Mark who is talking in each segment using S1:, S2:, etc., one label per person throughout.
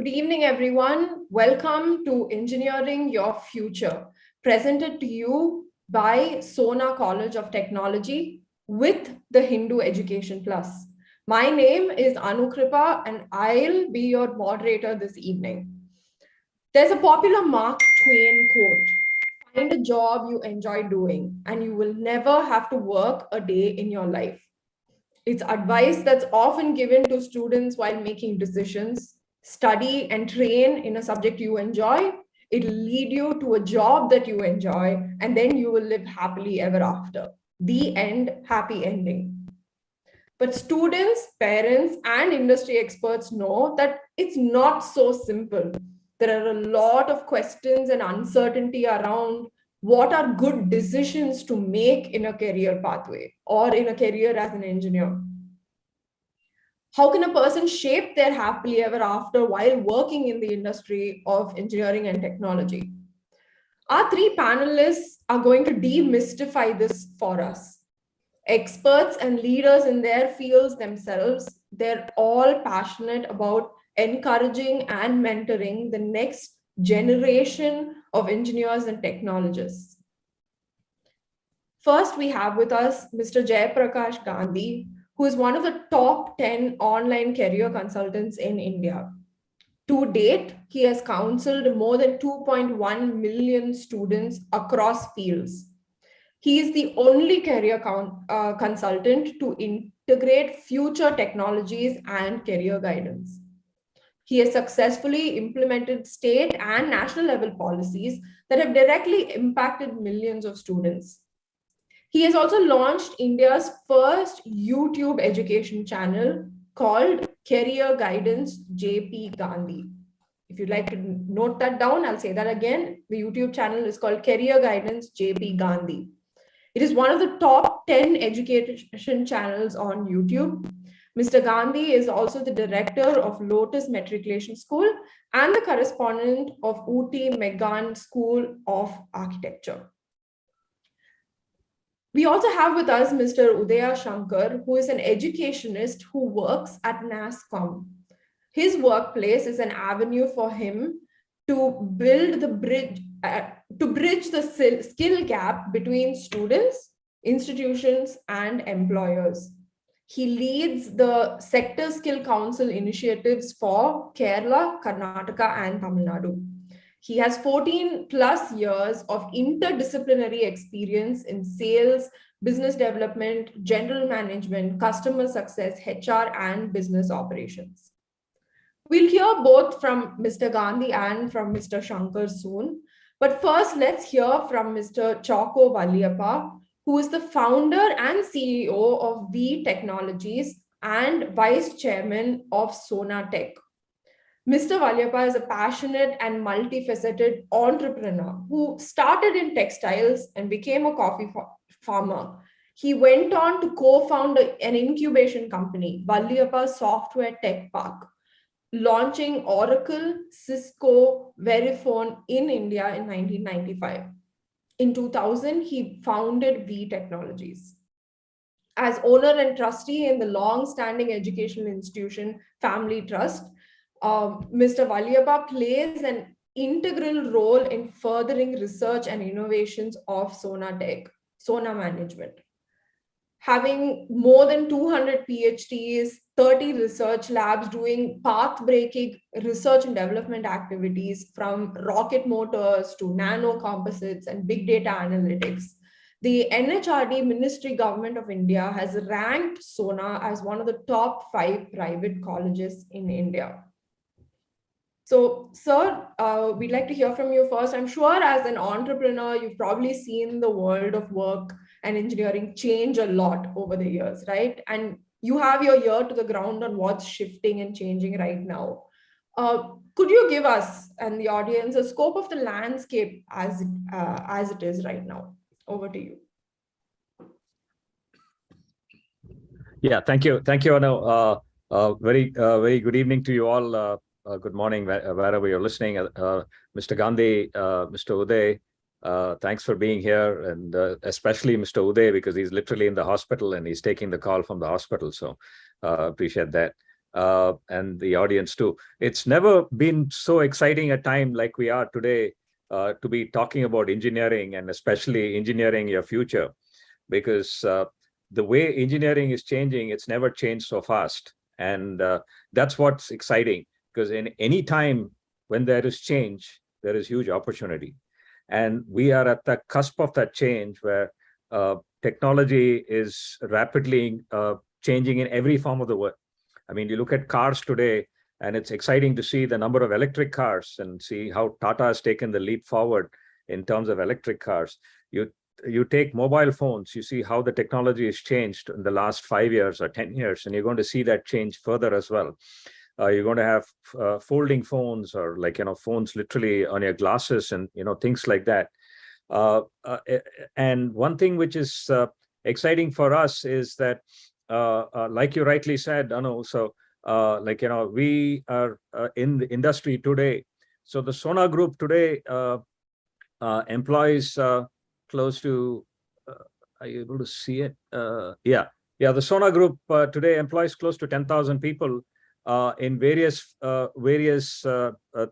S1: Good evening, everyone. Welcome to Engineering Your Future, presented to you by Sona College of Technology with the Hindu Education Plus. My name is Anukripa and I'll be your moderator this evening. There's a popular Mark Twain quote: find a job you enjoy doing and you will never have to work a day in your life. It's advice that's often given to students while making decisions. Study and train in a subject you enjoy. It'll lead you to a job that you enjoy, and then you will live happily ever after. The end, happy ending. But students, parents, and industry experts know that it's not so simple. There are a lot of questions and uncertainty around what are good decisions to make in a career pathway or in a career as an engineer. How can a person shape their happily ever after while working in the industry of engineering and technology? Our three panelists are going to demystify this for us. Experts and leaders in their fields themselves, they're all passionate about encouraging and mentoring the next generation of engineers and technologists. First, we have with us Mr. Jaya Prakash Gandhi, who is one of the top 10 online career consultants in India. To date, he has counseled more than 2.1 million students across fields. He is the only career consultant to integrate future technologies and career guidance. He has successfully implemented state and national level policies that have directly impacted millions of students. He has also launched India's first YouTube education channel called Career Guidance JP Gandhi. If you'd like to note that down, I'll say that again. The YouTube channel is called Career Guidance JP Gandhi. It is one of the top 10 education channels on YouTube. Mr. Gandhi is also the director of Lotus Matriculation School and the correspondent of Ooty Meghan School of Architecture. We also have with us Mr. Udaya Shankar, who is an educationist who works at NASSCOM. His workplace is an avenue for him to build the bridge, to bridge the skill gap between students, institutions, and employers. He leads the Sector Skill Council initiatives for Kerala, Karnataka, and Tamil Nadu. He has 14 plus years of interdisciplinary experience in sales, business development, general management, customer success, HR, and business operations. We'll hear both from Mr. Gandhi and from Mr. Shankar soon. But first, let's hear from Mr. Choco Valliyappa, who is the founder and CEO of V Technologies and vice chairman of Sona Tech. Mr. Valliyappa is a passionate and multifaceted entrepreneur who started in textiles and became a coffee farmer. He went on to co-found an incubation company, Valliyappa Software Tech Park, launching Oracle, Cisco, Verifone in India in 1995. In 2000, he founded V Technologies. As owner and trustee in the long-standing educational institution Family Trust, Mr. Valliyappa plays an integral role in furthering research and innovations of Sona Tech, Sona Management. Having more than 200 PhDs, 30 research labs doing path-breaking research and development activities from rocket motors to nano composites and big data analytics, the NHRD Ministry Government of India has ranked Sona as one of the top 5 private colleges in India. So, sir, we'd like to hear from you first. I'm sure as an entrepreneur, you've probably seen the world of work and engineering change a lot over the years, right? And you have your ear to the ground on what's shifting and changing right now. Could you give us and the audience a scope of the landscape as it is right now? Over to you.
S2: Yeah, thank you, Anu. Very good evening to you all. Good morning, wherever you're listening. Mr. Gandhi, Mr. Uday, thanks for being here, and especially Mr. Uday, because he's literally in the hospital and he's taking the call from the hospital. So appreciate that. and the audience too. It's never been so exciting a time like we are today to be talking about engineering, and especially engineering your future, because the way engineering is changing, it's never changed so fast. And that's what's exciting, because in any time when there is change, there is huge opportunity. And we are at the cusp of that change where technology is rapidly changing in every form of the world. I mean, you look at cars today, and it's exciting to see the number of electric cars and see how Tata has taken the leap forward in terms of electric cars. You take mobile phones, you see how the technology has changed in the last 5 years or 10 years, and you're going to see that change further as well. You're going to have folding phones, or phones literally on your glasses, and things like that. And one thing which is exciting for us is that, like you rightly said, Anu, so we are in the industry today. So the Sona Group today employs close to, are you able to see it? Yeah, the Sona Group today employs close to 10,000 people in various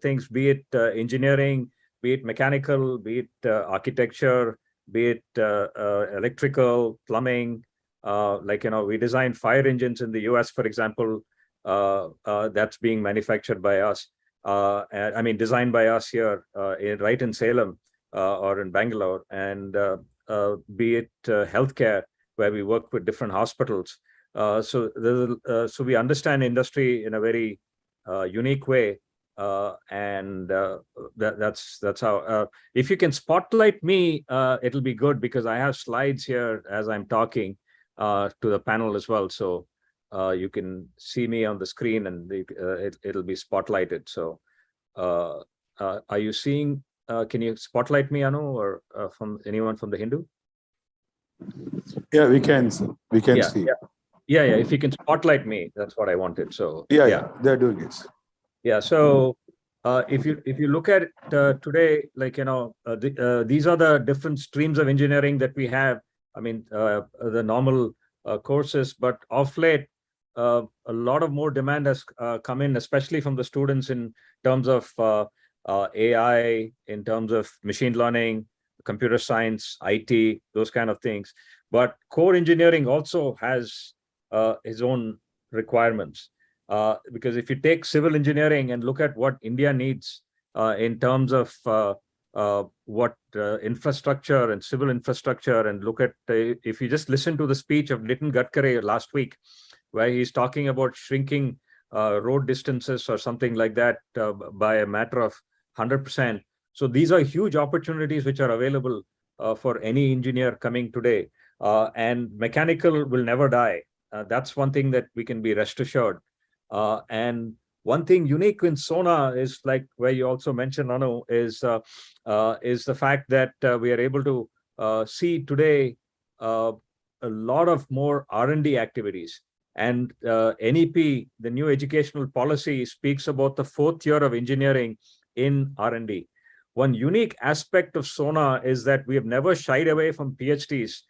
S2: things, be it engineering, be it mechanical, be it architecture, be it electrical, plumbing. We design fire engines in the US, for example. That's being manufactured by us. Designed by us here right in Salem or in Bangalore, and be it healthcare, where we work with different hospitals. So we understand industry in a very unique way, and that's how. If you can spotlight me, it'll be good, because I have slides here as I'm talking to the panel as well. So you can see me on the screen, and it'll be spotlighted. So are you seeing? Can you spotlight me, Anu, or from anyone from the Hindu?
S3: Yeah, we can see.
S2: Yeah. If you can spotlight me, that's what I wanted. So
S3: yeah, they're doing it.
S2: Yeah. So if you look at today, these are the different streams of engineering that we have. I mean, the normal courses, but of late, a lot of more demand has come in, especially from the students, in terms of AI, in terms of machine learning, computer science, IT, those kind of things. But core engineering also has its own requirements. Because if you take civil engineering and look at what India needs in terms of what infrastructure and civil infrastructure, and look at, if you just listen to the speech of Nitin Gadkari last week, where he's talking about shrinking road distances or something like that by a matter of 100%. So these are huge opportunities which are available for any engineer coming today. And mechanical will never die. That's one thing that we can be rest assured. And one thing unique in Sona is, like where you also mentioned, Anu, is the fact that we are able to see today a lot of more R&D activities. And NEP, the new educational policy, speaks about the 4th year of engineering in R&D. One unique aspect of Sona is that we have never shied away from PhDs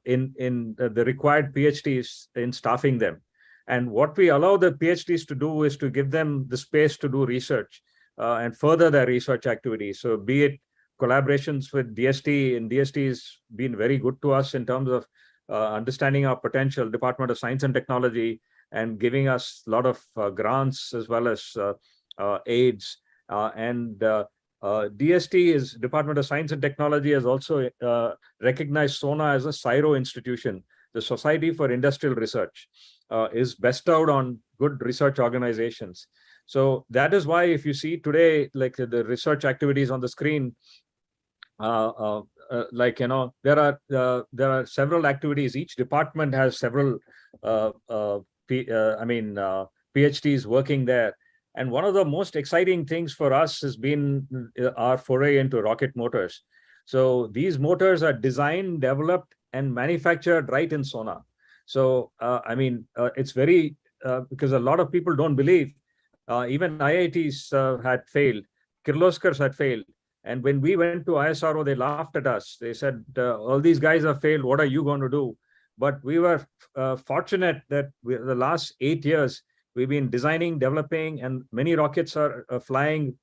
S2: in the required PhDs in staffing them. And what we allow the PhDs to do is to give them the space to do research and further their research activities. So be it collaborations with DST, and DST has been very good to us in terms of understanding our potential, Department of Science and Technology, and giving us a lot of grants as well as aids. DST is Department of Science and Technology has also recognized Sona as a CSIRO institution. The Society for Industrial Research is bestowed on good research organizations. So that is why, if you see today, like the research activities on the screen, there are several activities. Each department has several PhDs working there. And one of the most exciting things for us has been our foray into rocket motors. So these motors are designed, developed, and manufactured right in Sona. So it's very because a lot of people don't believe. Even IITs had failed, Kirloskars had failed. And when we went to ISRO, they laughed at us. They said, all these guys have failed. What are you going to do? But we were fortunate that the last 8 years, We've been designing, developing, and many rockets are flying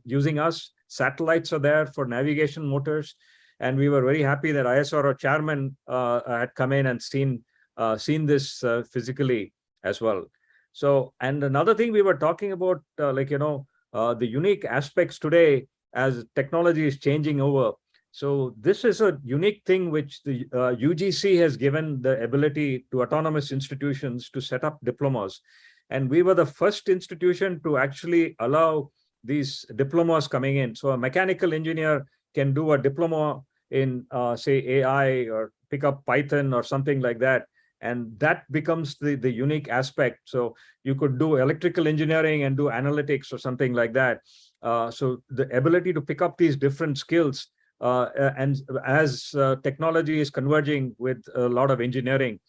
S2: using us. Satellites are there for navigation motors. And we were very happy that ISRO chairman had come in and seen this physically as well. So, and another thing we were talking about, the unique aspects today as technology is changing over. So this is a unique thing which the UGC has given the ability to autonomous institutions to set up diplomas. And we were the first institution to actually allow these diplomas coming in. So a mechanical engineer can do a diploma in, say, AI or pick up Python or something like that. And that becomes the unique aspect. So you could do electrical engineering and do analytics or something like that. So the ability to pick up these different skills, and as technology is converging with a lot of engineering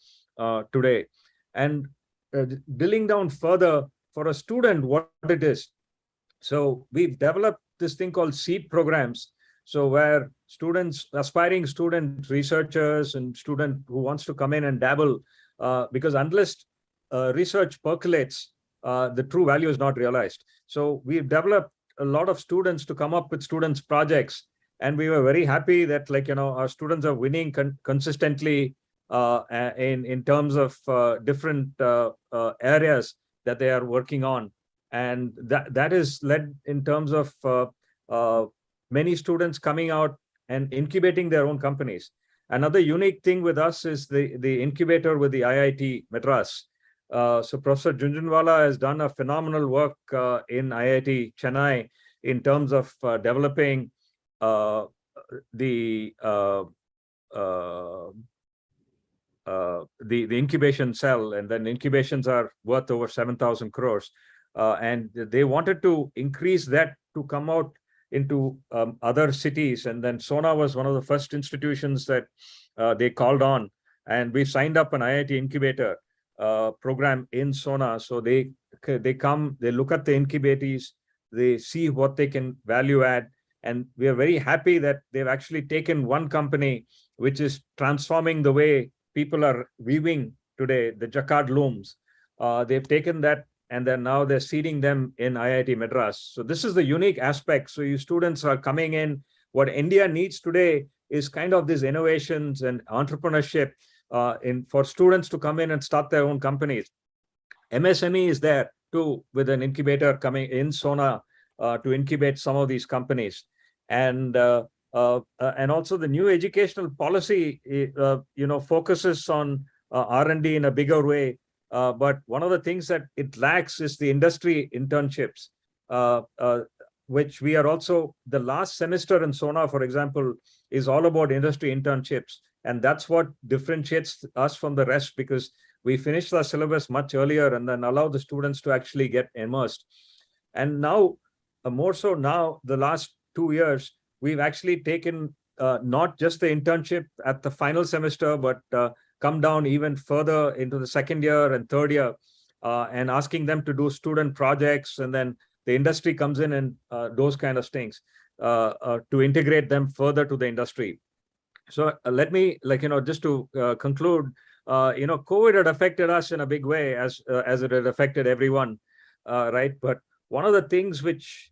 S2: today. And drilling down further for a student, what it is. So we've developed this thing called seed programs. So where students, aspiring student researchers and student who wants to come in and dabble, because unless research percolates, the true value is not realized. So we've developed a lot of students to come up with students projects. And we were very happy that, our students are winning consistently in terms of different areas that they are working on. And that is led in terms of many students coming out and incubating their own companies. Another unique thing with us is the incubator with the IIT Madras. So Professor Junjunwala has done a phenomenal work in IIT Chennai in terms of developing the incubation cell, and then incubations are worth over 7,000 crores. And they wanted to increase that to come out into other cities. And then Sona was one of the first institutions that they called on. And we signed up an IIT incubator program in Sona. So they come, they look at the incubators, they see what they can value add. And we are very happy that they've actually taken one company, which is transforming the way people are weaving today, the jacquard looms. They've taken that, and then now they're seeding them in IIT Madras. So this is the unique aspect. So you students are coming in. What India needs today is kind of these innovations and entrepreneurship for students to come in and start their own companies. MSME is there too, with an incubator coming in Sona to incubate some of these companies. And also the new educational policy, focuses on R&D in a bigger way. But one of the things that it lacks is the industry internships, which we are also, the last semester in Sona, for example, is all about industry internships. And that's what differentiates us from the rest, because we finished our syllabus much earlier and then allow the students to actually get immersed. And now, more so now, the last 2 years, we've actually taken not just the internship at the final semester, but come down even further into the second year and third year, and asking them to do student projects. And then the industry comes in and those kind of things to integrate them further to the industry. So let me, just to conclude, COVID had affected us in a big way, as it had affected everyone, right? But one of the things which,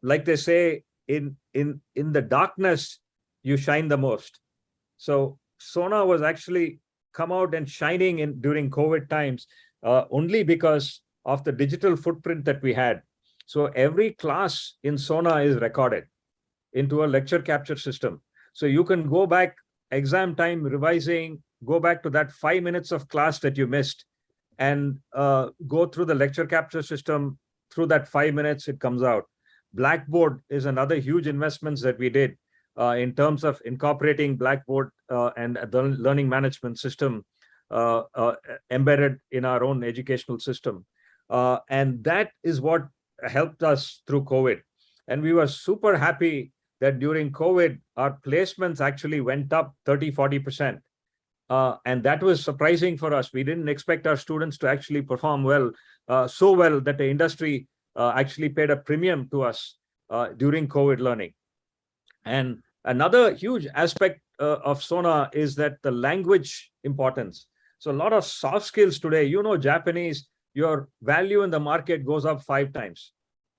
S2: like they say, in the darkness, you shine the most. So Sona was actually come out and shining during COVID times, only because of the digital footprint that we had. So every class in Sona is recorded into a lecture capture system. So you can go back, exam time, revising, go back to that 5 minutes of class that you missed, and go through the lecture capture system. Through that 5 minutes, it comes out. Blackboard is another huge investments that we did in terms of incorporating Blackboard and the learning management system embedded in our own educational system. And that is what helped us through COVID. And we were super happy that during COVID, our placements actually went up 30-40%. And that was surprising for us. We didn't expect our students to actually perform well, so well that the industry actually paid a premium to us during COVID learning. And another huge aspect of Sona is that the language importance. So a lot of soft skills today, Japanese, your value in the market goes up 5 times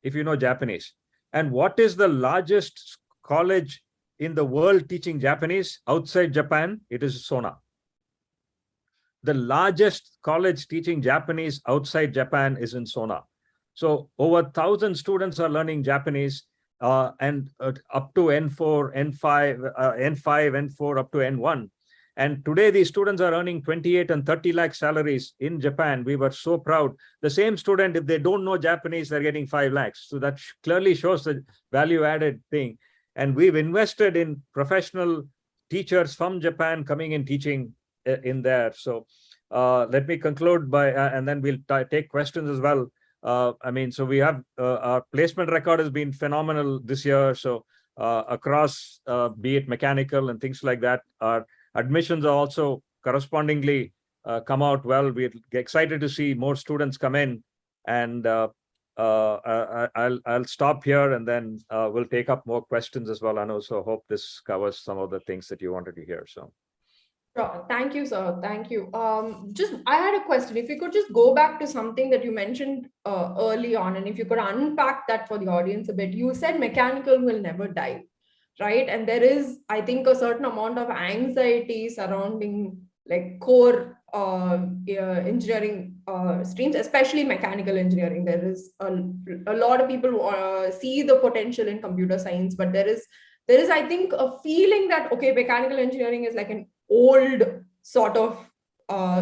S2: if you know Japanese. And what is the largest college in the world teaching Japanese outside Japan? It is Sona. The largest college teaching Japanese outside Japan is in Sona. So over 1,000 students are learning Japanese, and up to N4, N5, N5, N4, up to N1. And today these students are earning 28 and 30 lakh salaries in Japan. We were so proud. The same student, if they don't know Japanese, they're getting 5 lakhs. So that clearly shows the value added thing. And we've invested in professional teachers from Japan coming and teaching in there. So let me conclude by, and then we'll take questions as well. So we have our placement record has been phenomenal this year. So across, be it mechanical and things like that, our admissions are also correspondingly come out well. We're excited to see more students come in, and I'll stop here, and then we'll take up more questions as well. I know, so hope this covers some of the things that you wanted to hear. So.
S1: Sure. Thank you, sir. Thank you. I had a question. If you could just go back to something that you mentioned early on, and if you could unpack that for the audience a bit. You said mechanical will never die, right? And there is, I think, a certain amount of anxiety surrounding like core engineering streams, especially mechanical engineering. There is a lot of people who see the potential in computer science, but there is, I think, a feeling that, okay, mechanical engineering is like an old sort of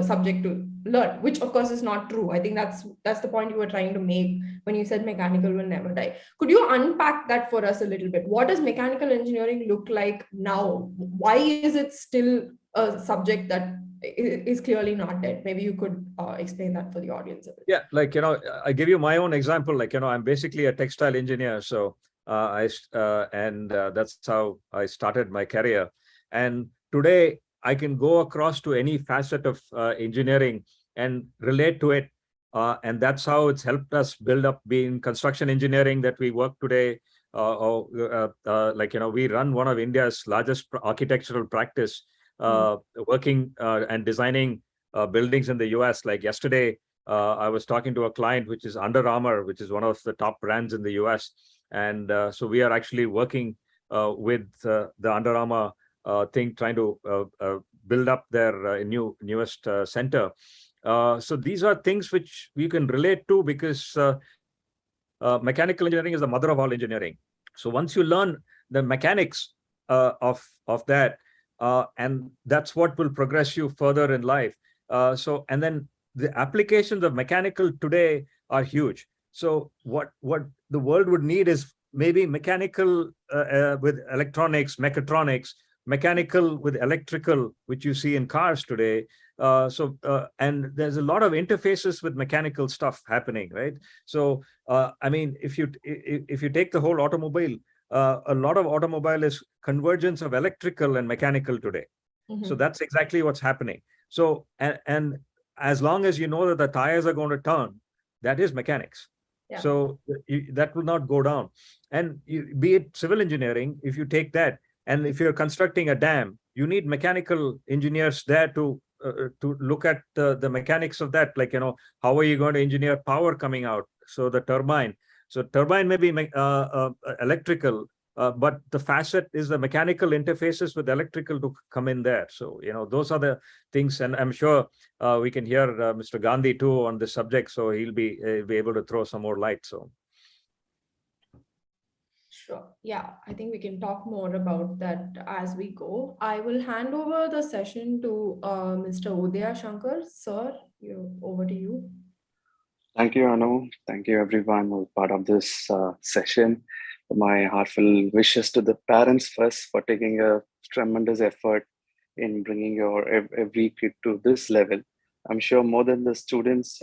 S1: subject to learn, which of course is not true. I think that's the point you were trying to make when you said mechanical will never die. Could you unpack that for us a little bit? What does mechanical engineering look like now? Why is it still a subject that is clearly not dead? Maybe you could explain that for the audience a bit.
S2: Yeah, I give you my own example. I'm basically a textile engineer. So that's how I started my career. And today I can go across to any facet of engineering and relate to it. And that's how it's helped us build up being construction engineering that we work today. We run one of India's largest architectural practice, working and designing buildings in the US. Like yesterday, I was talking to a client, which is Under Armour, which is one of the top brands in the US. And so we are actually working with the Under Armour thing, trying to build up their newest center. So these are things which we can relate to, because mechanical engineering is the mother of all engineering. So once you learn the mechanics of that, and that's what will progress you further in life. And then the applications of mechanical today are huge. So what the world would need is maybe mechanical with electronics, mechatronics, mechanical with electrical, which you see in cars today. And there's a lot of interfaces with mechanical stuff happening, right? So, if you take the whole automobile, a lot of automobile is convergence of electrical and mechanical today. Mm-hmm. So that's exactly what's happening. So, and as long as you know that the tires are going to turn, that is mechanics. Yeah. So that will not go down. And be it civil engineering, if you take that, and if you're constructing a dam, you need mechanical engineers there to look at the mechanics of that. How are you going to engineer power coming out? So the turbine. So turbine may be electrical, but the facet is the mechanical interfaces with electrical to come in there. So, those are the things. And I'm sure we can hear Mr. Gandhi too on this subject. So he'll be able to throw some more light. So.
S1: Sure. Yeah, I think we can talk more about that as we go. I will hand over the session to Mr. Udaya Shankar. Sir, over to you.
S4: Thank you, Anu. Thank you, everyone who was part of this session. My heartfelt wishes to the parents first for taking a tremendous effort in bringing your every kid to this level. I'm sure more than the students,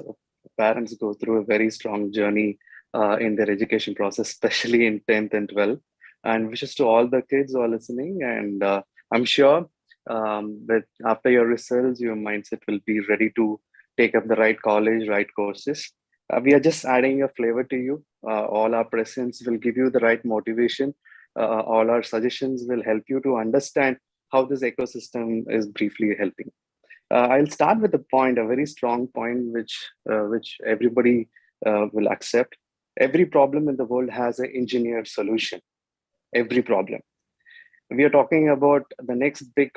S4: parents go through a very strong journey in their education process, especially in 10th and 12th. And wishes to all the kids who are listening. And I'm sure that after your results, your mindset will be ready to take up the right college, right courses. We are just adding a flavor to you. All our presence will give you the right motivation. All our suggestions will help you to understand how this ecosystem is briefly helping. I'll start with a point, a very strong point, which everybody will accept. Every problem in the world has an engineered solution. Every problem. We are talking about the next big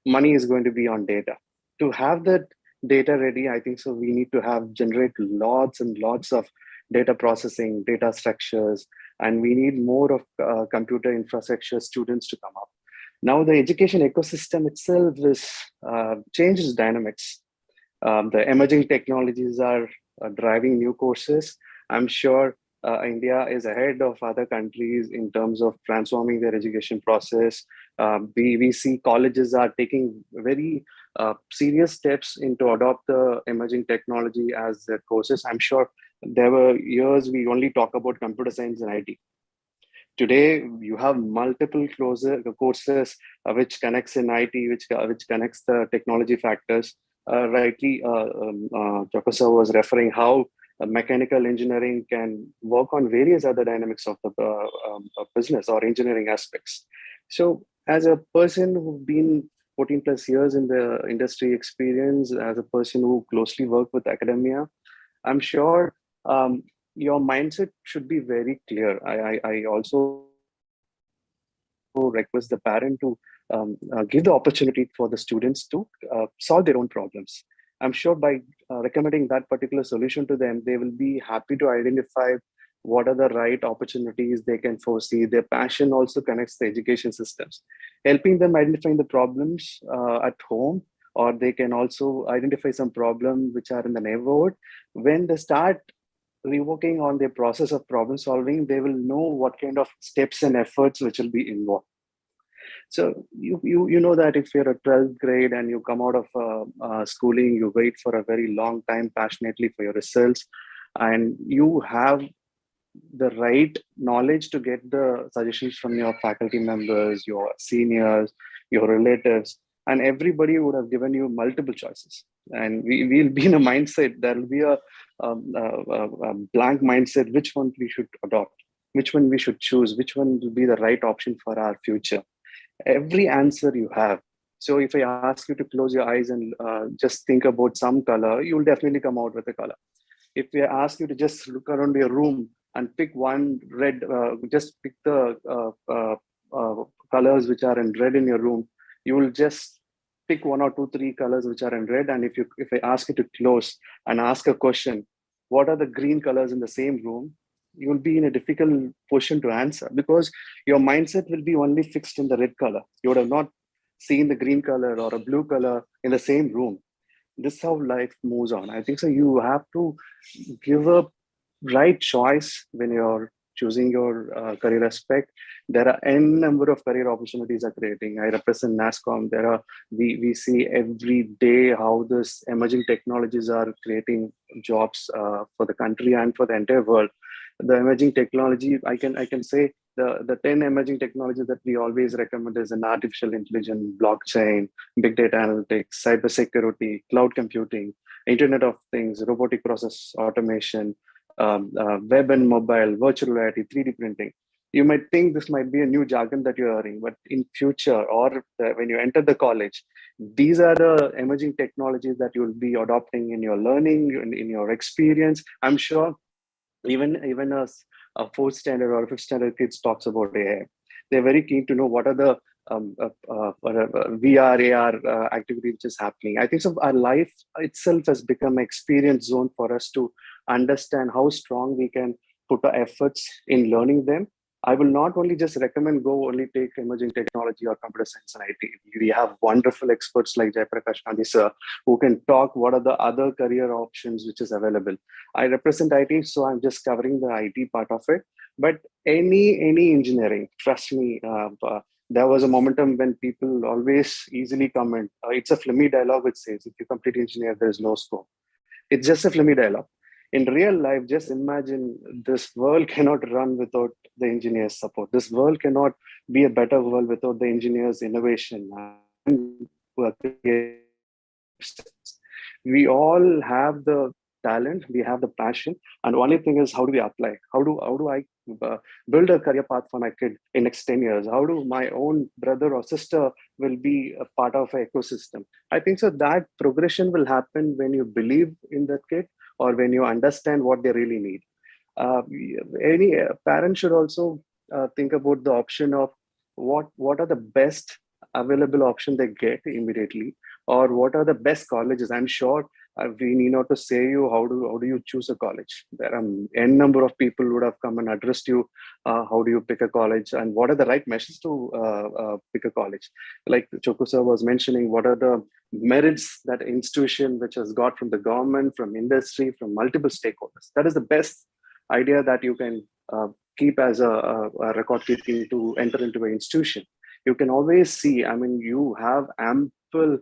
S4: money is going to be on data. To have that data ready, I think so we need to have generate lots and lots of data processing, data structures, and we need more of computer infrastructure students to come up. Now the education ecosystem itself is changes dynamics. The emerging technologies are driving new courses. I'm sure India is ahead of other countries in terms of transforming their education process. We see colleges are taking very serious steps into adopt the emerging technology as their courses. I'm sure there were years we only talk about computer science and IT. Today, you have multiple courses which connects in IT, which connects the technology factors. Rightly, Jokasa was referring how mechanical engineering can work on various other dynamics of the business or engineering aspects. So, as a person who's been 14 plus years in the industry experience, as a person who closely worked with academia, I'm sure your mindset should be very clear. I also request the parent to give the opportunity for the students to solve their own problems. I'm sure by recommending that particular solution to them, they will be happy to identify what are the right opportunities they can foresee. Their passion also connects the education systems, helping them identifying the problems at home, or they can also identify some problems which are in the neighborhood. When they start reworking on their process of problem solving, they will know what kind of steps and efforts which will be involved. So you know that if you're a 12th grade and you come out of schooling, you wait for a very long time passionately for your results, and you have the right knowledge to get the suggestions from your faculty members, your seniors, your relatives, and everybody would have given you multiple choices. And we'll be in a mindset, there'll be a blank mindset, which one we should adopt, which one we should choose, which one will be the right option for our future. Every answer you have. So if I ask you to close your eyes and just think about some color, you'll definitely come out with a color. If we ask you to just look around your room and pick one red, just pick the colors which are in red in your room, you will just pick one or two, three colors which are in red. And if I ask you to close and ask a question, what are the green colors in the same room? You will be in a difficult position to answer because your mindset will be only fixed in the red color. You would have not seen the green color or a blue color in the same room. This is how life moves on. I think so. You have to give a right choice when you're choosing your career aspect. There are n number of career opportunities are creating. I represent NASCOM. We see every day how this emerging technologies are creating jobs for the country and for the entire world. The emerging technology, I can say the 10 emerging technologies that we always recommend is an artificial intelligence, blockchain, big data analytics, cybersecurity, cloud computing, Internet of Things, robotic process automation, web and mobile, virtual reality, 3D printing. You might think this might be a new jargon that you're hearing, but in future or when you enter the college, these are the emerging technologies that you'll be adopting in your learning, in your experience. I'm sure even a fourth standard or a fifth standard kids talks about AI. They're very keen to know what are the VR, AR activity which is happening. I think so our life itself has become an experience zone for us to understand how strong we can put our efforts in learning them. I will not only just recommend go only take emerging technology or computer science and IT. We have wonderful experts like Jaya Prakash Gandhi sir, who can talk what are the other career options which is available. I represent IT, so I'm just covering the IT part of it. But any engineering, trust me, there was a momentum when people always easily comment. It's a flimmy dialogue which says, if you complete engineer, there is no scope. It's just a flimmy dialogue. In real life, just imagine this world cannot run without the engineers' support. This world cannot be a better world without the engineers' innovation. We all have the talent, we have the passion, and the only thing is how do we apply? How do I build a career path for my kid in next 10 years? How do my own brother or sister will be a part of an ecosystem? I think so that progression will happen when you believe in that kid or when you understand what they really need. uh, any parent should also think about the option of what are the best available option they get immediately, or what are the best colleges. I'm sure we need not to say you how do you choose a college. There are n number of people who would have come and addressed you. How do you pick a college, and what are the right measures to pick a college? Like Choku sir was mentioning, what are the merits that institution which has got from the government, from industry, from multiple stakeholders? That is the best idea that you can keep as a record keeping to enter into an institution. You can always see, I mean, you have ample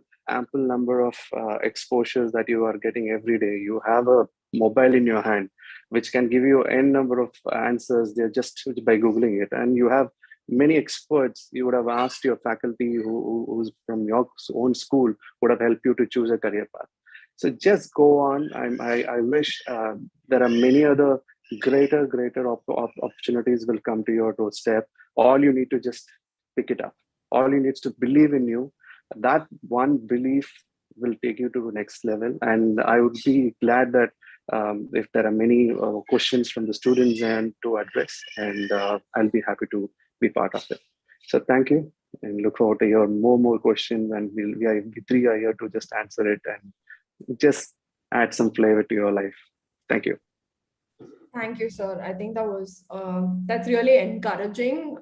S4: number of exposures that you are getting every day. You have a mobile in your hand which can give you n number of answers there just by googling it, and you have many experts. You would have asked your faculty who's from your own school would have helped you to choose a career path. So just go on. I wish there are many other greater opportunities will come to your doorstep. All you need to just pick it up. All you need to believe in you. That one belief will take you to the next level. And I would be glad that if there are many questions from the students and to address, and I'll be happy to be part of it. So thank you, and look forward to your more questions, and we three are here to just answer it and just add some flavor to your life. Thank you.
S1: Thank you, sir. I think that's really encouraging.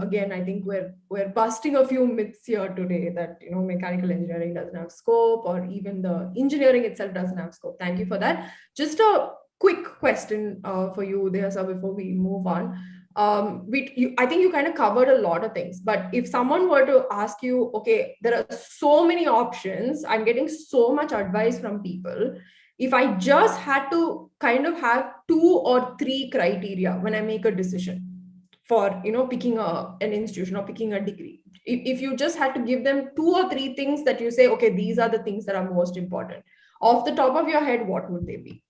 S1: Again, I think we're busting a few myths here today that mechanical engineering doesn't have scope, or even the engineering itself doesn't have scope. Thank you for that. Just a quick question for you, Udaya sir, before we move on. I think you kind of covered a lot of things, but if someone were to ask you, okay, there are so many options, I'm getting so much advice from people. If I just had to kind of have 2 or 3 criteria when I make a decision for, picking an institution or picking a degree, if you just had to give them 2 or 3 things that you say, okay, these are the things that are most important, off the top of your head, what would they be?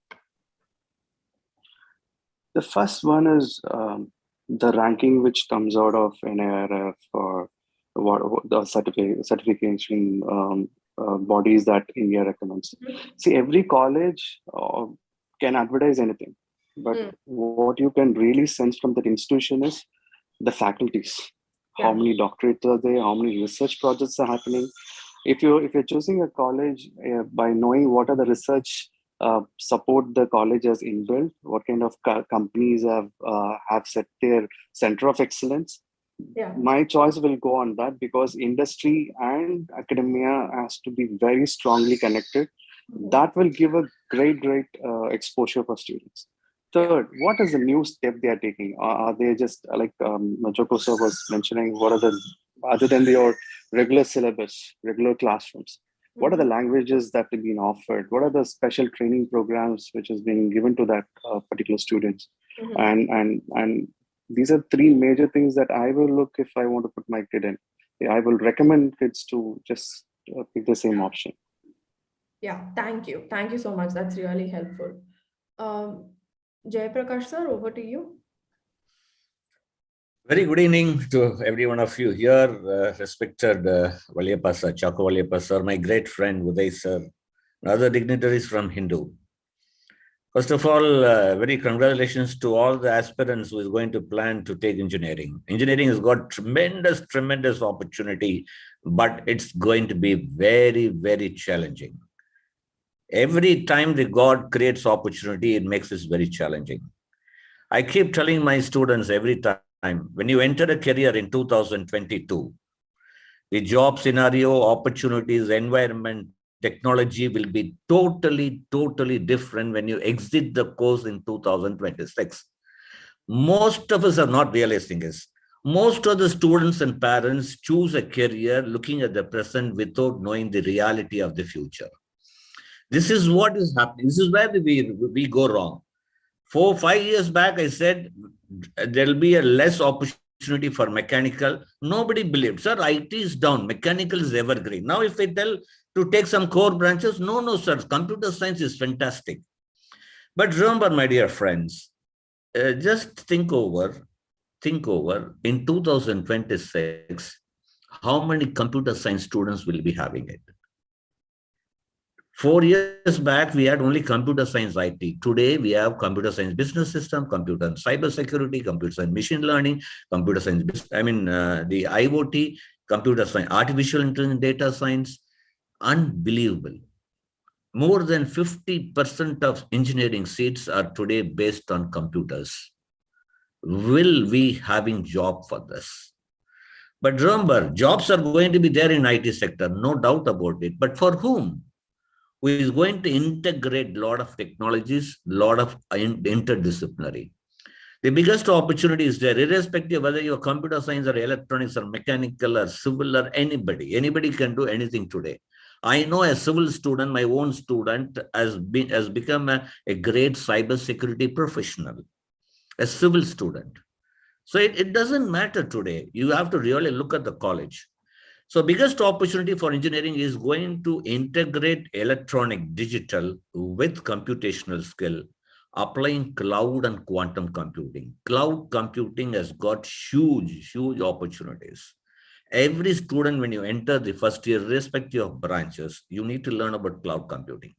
S4: The first one is the ranking which comes out of NIRF or what the certification bodies that India recommends. See, every college can advertise anything, but what you can really sense from that institution is the faculties. How many doctorates are there? How many research projects are happening? If you're choosing a college by knowing what are the research support the college has inbuilt, what kind of companies have set their center of excellence, my choice will go on that, because industry and academia has to be very strongly connected. That will give a great exposure for students. Third, what is the new step they are taking? Are they just like Joko sir was mentioning, what are the, other than your regular syllabus, regular classrooms, what are the languages that have been offered? What are the special training programs which is being given to that particular students? And these are 3 major things that I will look if I want to put my kid in. I will recommend kids to just pick the same option.
S1: Yeah, thank you. Thank you so much. That's really helpful. Jaya Prakash sir, over to you.
S2: Very good evening to every one of you here, respected Valyappa sir, Chako Valyappa sir, my great friend Uday sir, and other dignitaries from Hindu. First of all, very congratulations to all the aspirants who is going to plan to take engineering. Engineering has got tremendous opportunity, but it's going to be very challenging. Every time the God creates opportunity, it makes it very challenging. I keep telling my students every time, when you enter a career in 2022, the job scenario, opportunities, environment, technology will be totally different when you exit the course in 2026. Most of us are not realizing this. Most of the students and parents choose a career looking at the present without knowing the reality of the future. This is what is happening. This is where we go wrong. 4-5 years back, I said there'll be a less opportunity for mechanical. Nobody believed. Sir, IT is down. Mechanical is evergreen. Now, if they tell to take some core branches, no, sir. Computer science is fantastic. But remember, my dear friends,
S5: just think over in 2026, how many computer science students will be having it? 4 years back, we had only computer science IT. Today, we have computer science business system, computer and cyber security, computer science machine learning, computer science, the IoT, computer science, artificial intelligence, data science. Unbelievable. More than 50% of engineering seats are today based on computers. Will we having job for this? But remember, jobs are going to be there in IT sector, no doubt about it. But for whom? Who is going to integrate a lot of technologies, a lot of interdisciplinary. The biggest opportunity is there, irrespective of whether you're computer science or electronics or mechanical or civil or anybody can do anything today. I know a civil student, my own student, has become a great cybersecurity professional, a civil student. So it doesn't matter today. You have to really look at the college. So biggest opportunity for engineering is going to integrate electronic digital with computational skill, applying cloud and quantum computing. Cloud computing has got huge opportunities. Every student, when you enter the first year, irrespective of branches, you need to learn about cloud computing.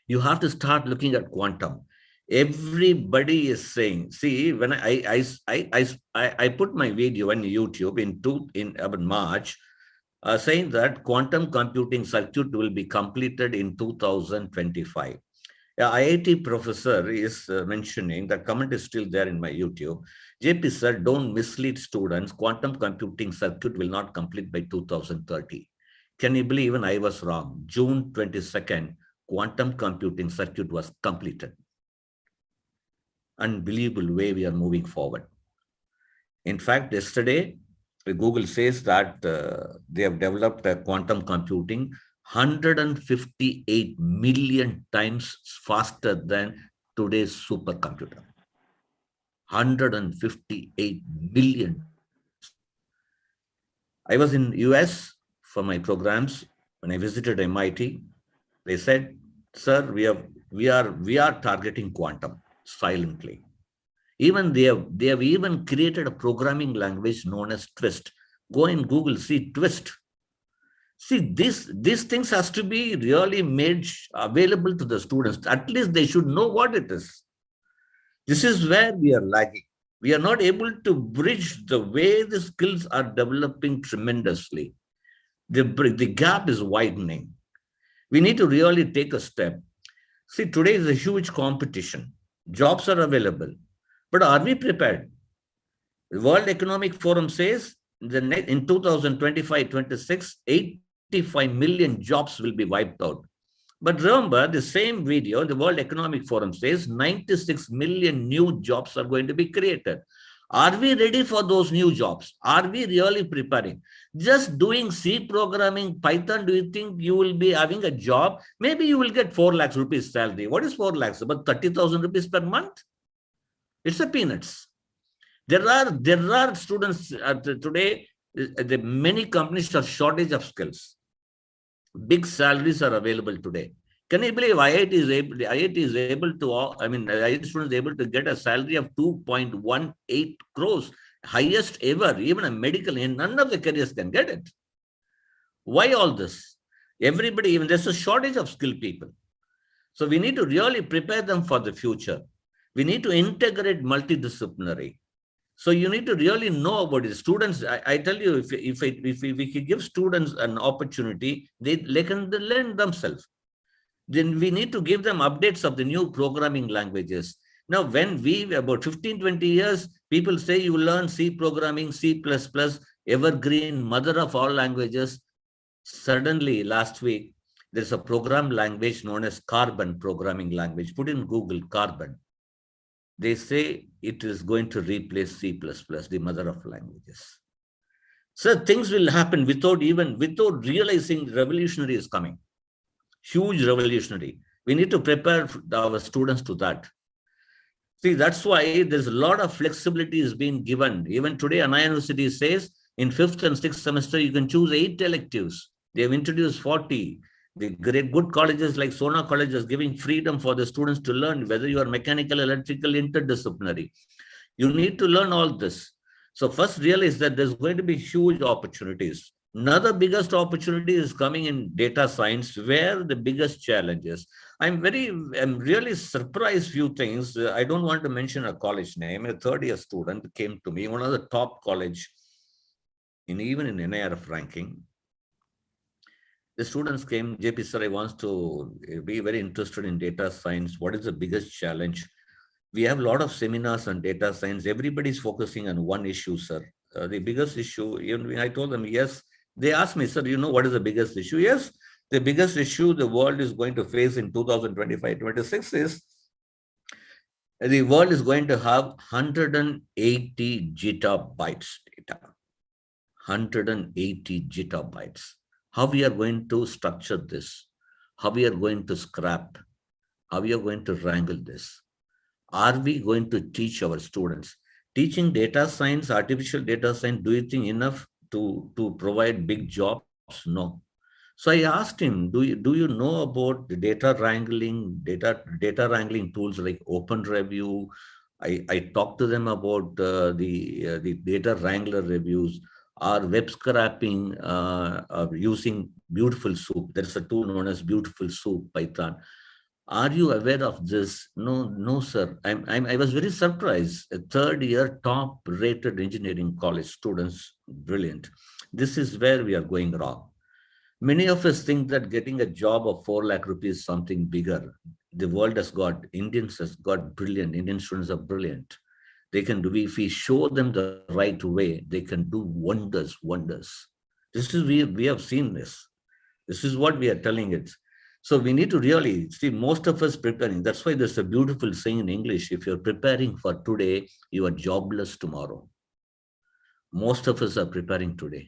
S5: You have to start looking at quantum. Everybody is saying, see, when I put my video on YouTube in about March, saying that quantum computing circuit will be completed in 2025. IIT professor is mentioning, the comment is still there in my YouTube. JP sir, don't mislead students. Quantum computing circuit will not complete by 2030. Can you believe even I was wrong? June 22nd, quantum computing circuit was completed. Unbelievable way we are moving forward. In fact, yesterday, Google says that they have developed a quantum computing 158 million times faster than today's supercomputer. 158 million. I was in US for my programs. When I visited MIT, they said, sir, we are targeting quantum silently. Even they have even created a programming language known as Twist. Go in Google, see Twist. See, these things has to be really made available to the students. At least they should know what it is. This is where we are lagging. We are not able to bridge the way the skills are developing tremendously. The gap is widening. We need to really take a step. See, today is a huge competition. Jobs are available. But are we prepared? The World Economic Forum says in 2025-26, 85 million jobs will be wiped out. But remember, the same video, the World Economic Forum says 96 million new jobs are going to be created. Are we ready for those new jobs? Are we really preparing? Just doing C programming, Python, do you think you will be having a job? Maybe you will get 4 lakhs rupees salary. What is 4 lakhs? About 30,000 rupees per month? It's a peanuts. There are students today, many companies have shortage of skills. Big salaries are available today. Can you believe IIT is able to, IIT students are able to get a salary of 2.18 crores, highest ever, even a medical, and none of the careers can get it. Why all this? Everybody, even there's a shortage of skilled people. So we need to really prepare them for the future. We need to integrate multidisciplinary. So you need to really know about it. Students, I tell you, if we give students an opportunity, they can learn themselves. Then we need to give them updates of the new programming languages. Now, when about 15, 20 years, people say you learn C programming, C++, evergreen, mother of all languages. Suddenly, last week, there's a program language known as Carbon programming language. Put in Google, Carbon. They say it is going to replace C++, the mother of languages. So things will happen without realizing revolutionary is coming. Huge revolutionary. We need to prepare our students to that. See, that's why there's a lot of flexibility is being given. Even today, Anna University says in 5th and 6th semester, you can choose 8 electives. They have introduced 40. The great good colleges like Sona colleges giving freedom for the students to learn whether you are mechanical, electrical, interdisciplinary. You need to learn all this. So first realize that there's going to be huge opportunities. Another biggest opportunity is coming in data science, where the biggest challenge is. I'm really surprised few things. I don't want to mention a college name. A third-year student came to me, one of the top college, even in NIRF ranking. The students came, JP sir, I want to be very interested in data science. What is the biggest challenge? We have a lot of seminars on data science. Everybody's focusing on one issue, sir. The biggest issue, even when I told them, yes, they asked me, sir, you know what is the biggest issue? Yes, the biggest issue the world is going to face in 2025-26 is the world is going to have 180 gigabytes data. 180 gigabytes. How we are going to structure this? How we are going to scrap? How we are going to wrangle this? Are we going to teach our students? Teaching data science, artificial data science, do you think enough to provide big jobs? No. So I asked him, do you know about the data wrangling tools like Open Review? I talked to them about the data wrangler reviews, or web scraping using Beautiful Soup. There's a tool known as Beautiful Soup, Python. Are you aware of this? No, sir. I was very surprised. A third-year top-rated engineering college students, brilliant. This is where we are going wrong. Many of us think that getting a job of 4 lakh rupees is something bigger. The world has got, Indians has got brilliant. Indian students are brilliant. They can do, if we show them the right way, they can do wonders. This is, we have seen this. This is what we are telling it. So we need to really see, most of us preparing. That's why there's a beautiful saying in English, if you're preparing for today, you are jobless tomorrow. Most of us are preparing today.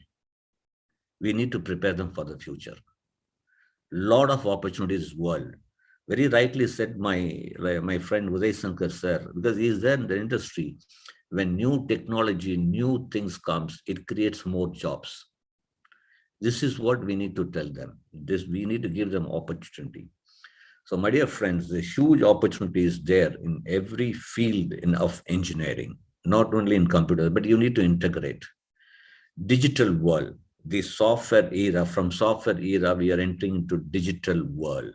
S5: We need to prepare them for the future. Lot of opportunities world. Very rightly said my friend Uday Shankar sir, because he is there in the industry. When new technology, new things comes, it creates more jobs. This is what we need to tell them. We need to give them opportunity. So my dear friends, the huge opportunity is there in every field of engineering, not only in computers, but you need to integrate. Digital world, the software era, from software era, we are entering into digital world.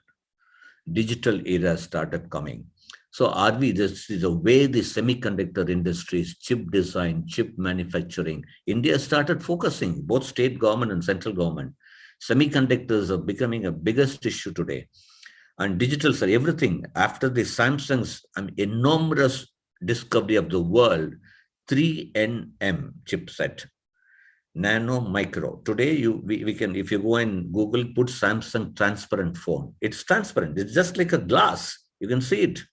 S5: Digital era started coming. So this is the way the semiconductor industries, chip design, chip manufacturing, India started focusing, both state government and central government. Semiconductors are becoming a biggest issue today. And digital, sir, everything after the Samsung's enormous discovery of the world, 3nm chipset, nano, micro. Today, we can, if you go and Google, put Samsung transparent phone. It's transparent. It's just like a glass. You can see it.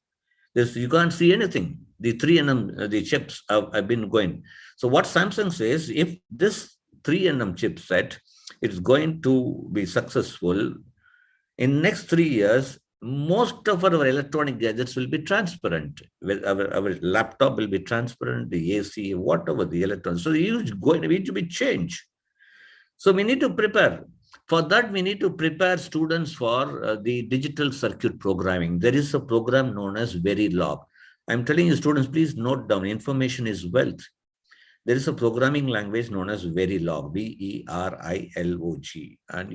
S5: You can't see anything. The 3nm, the chips have been going. So what Samsung says, if this 3nm chipset is going to be successful, in next 3 years, most of our electronic gadgets will be transparent. Our laptop will be transparent, the AC, whatever the electronics. So it's going to be changed. So we need to prepare. For that, we need to prepare students for the digital circuit programming. There is a program known as Verilog. I'm telling you, students, please note down, information is wealth. There is a programming language known as Verilog, Verilog. And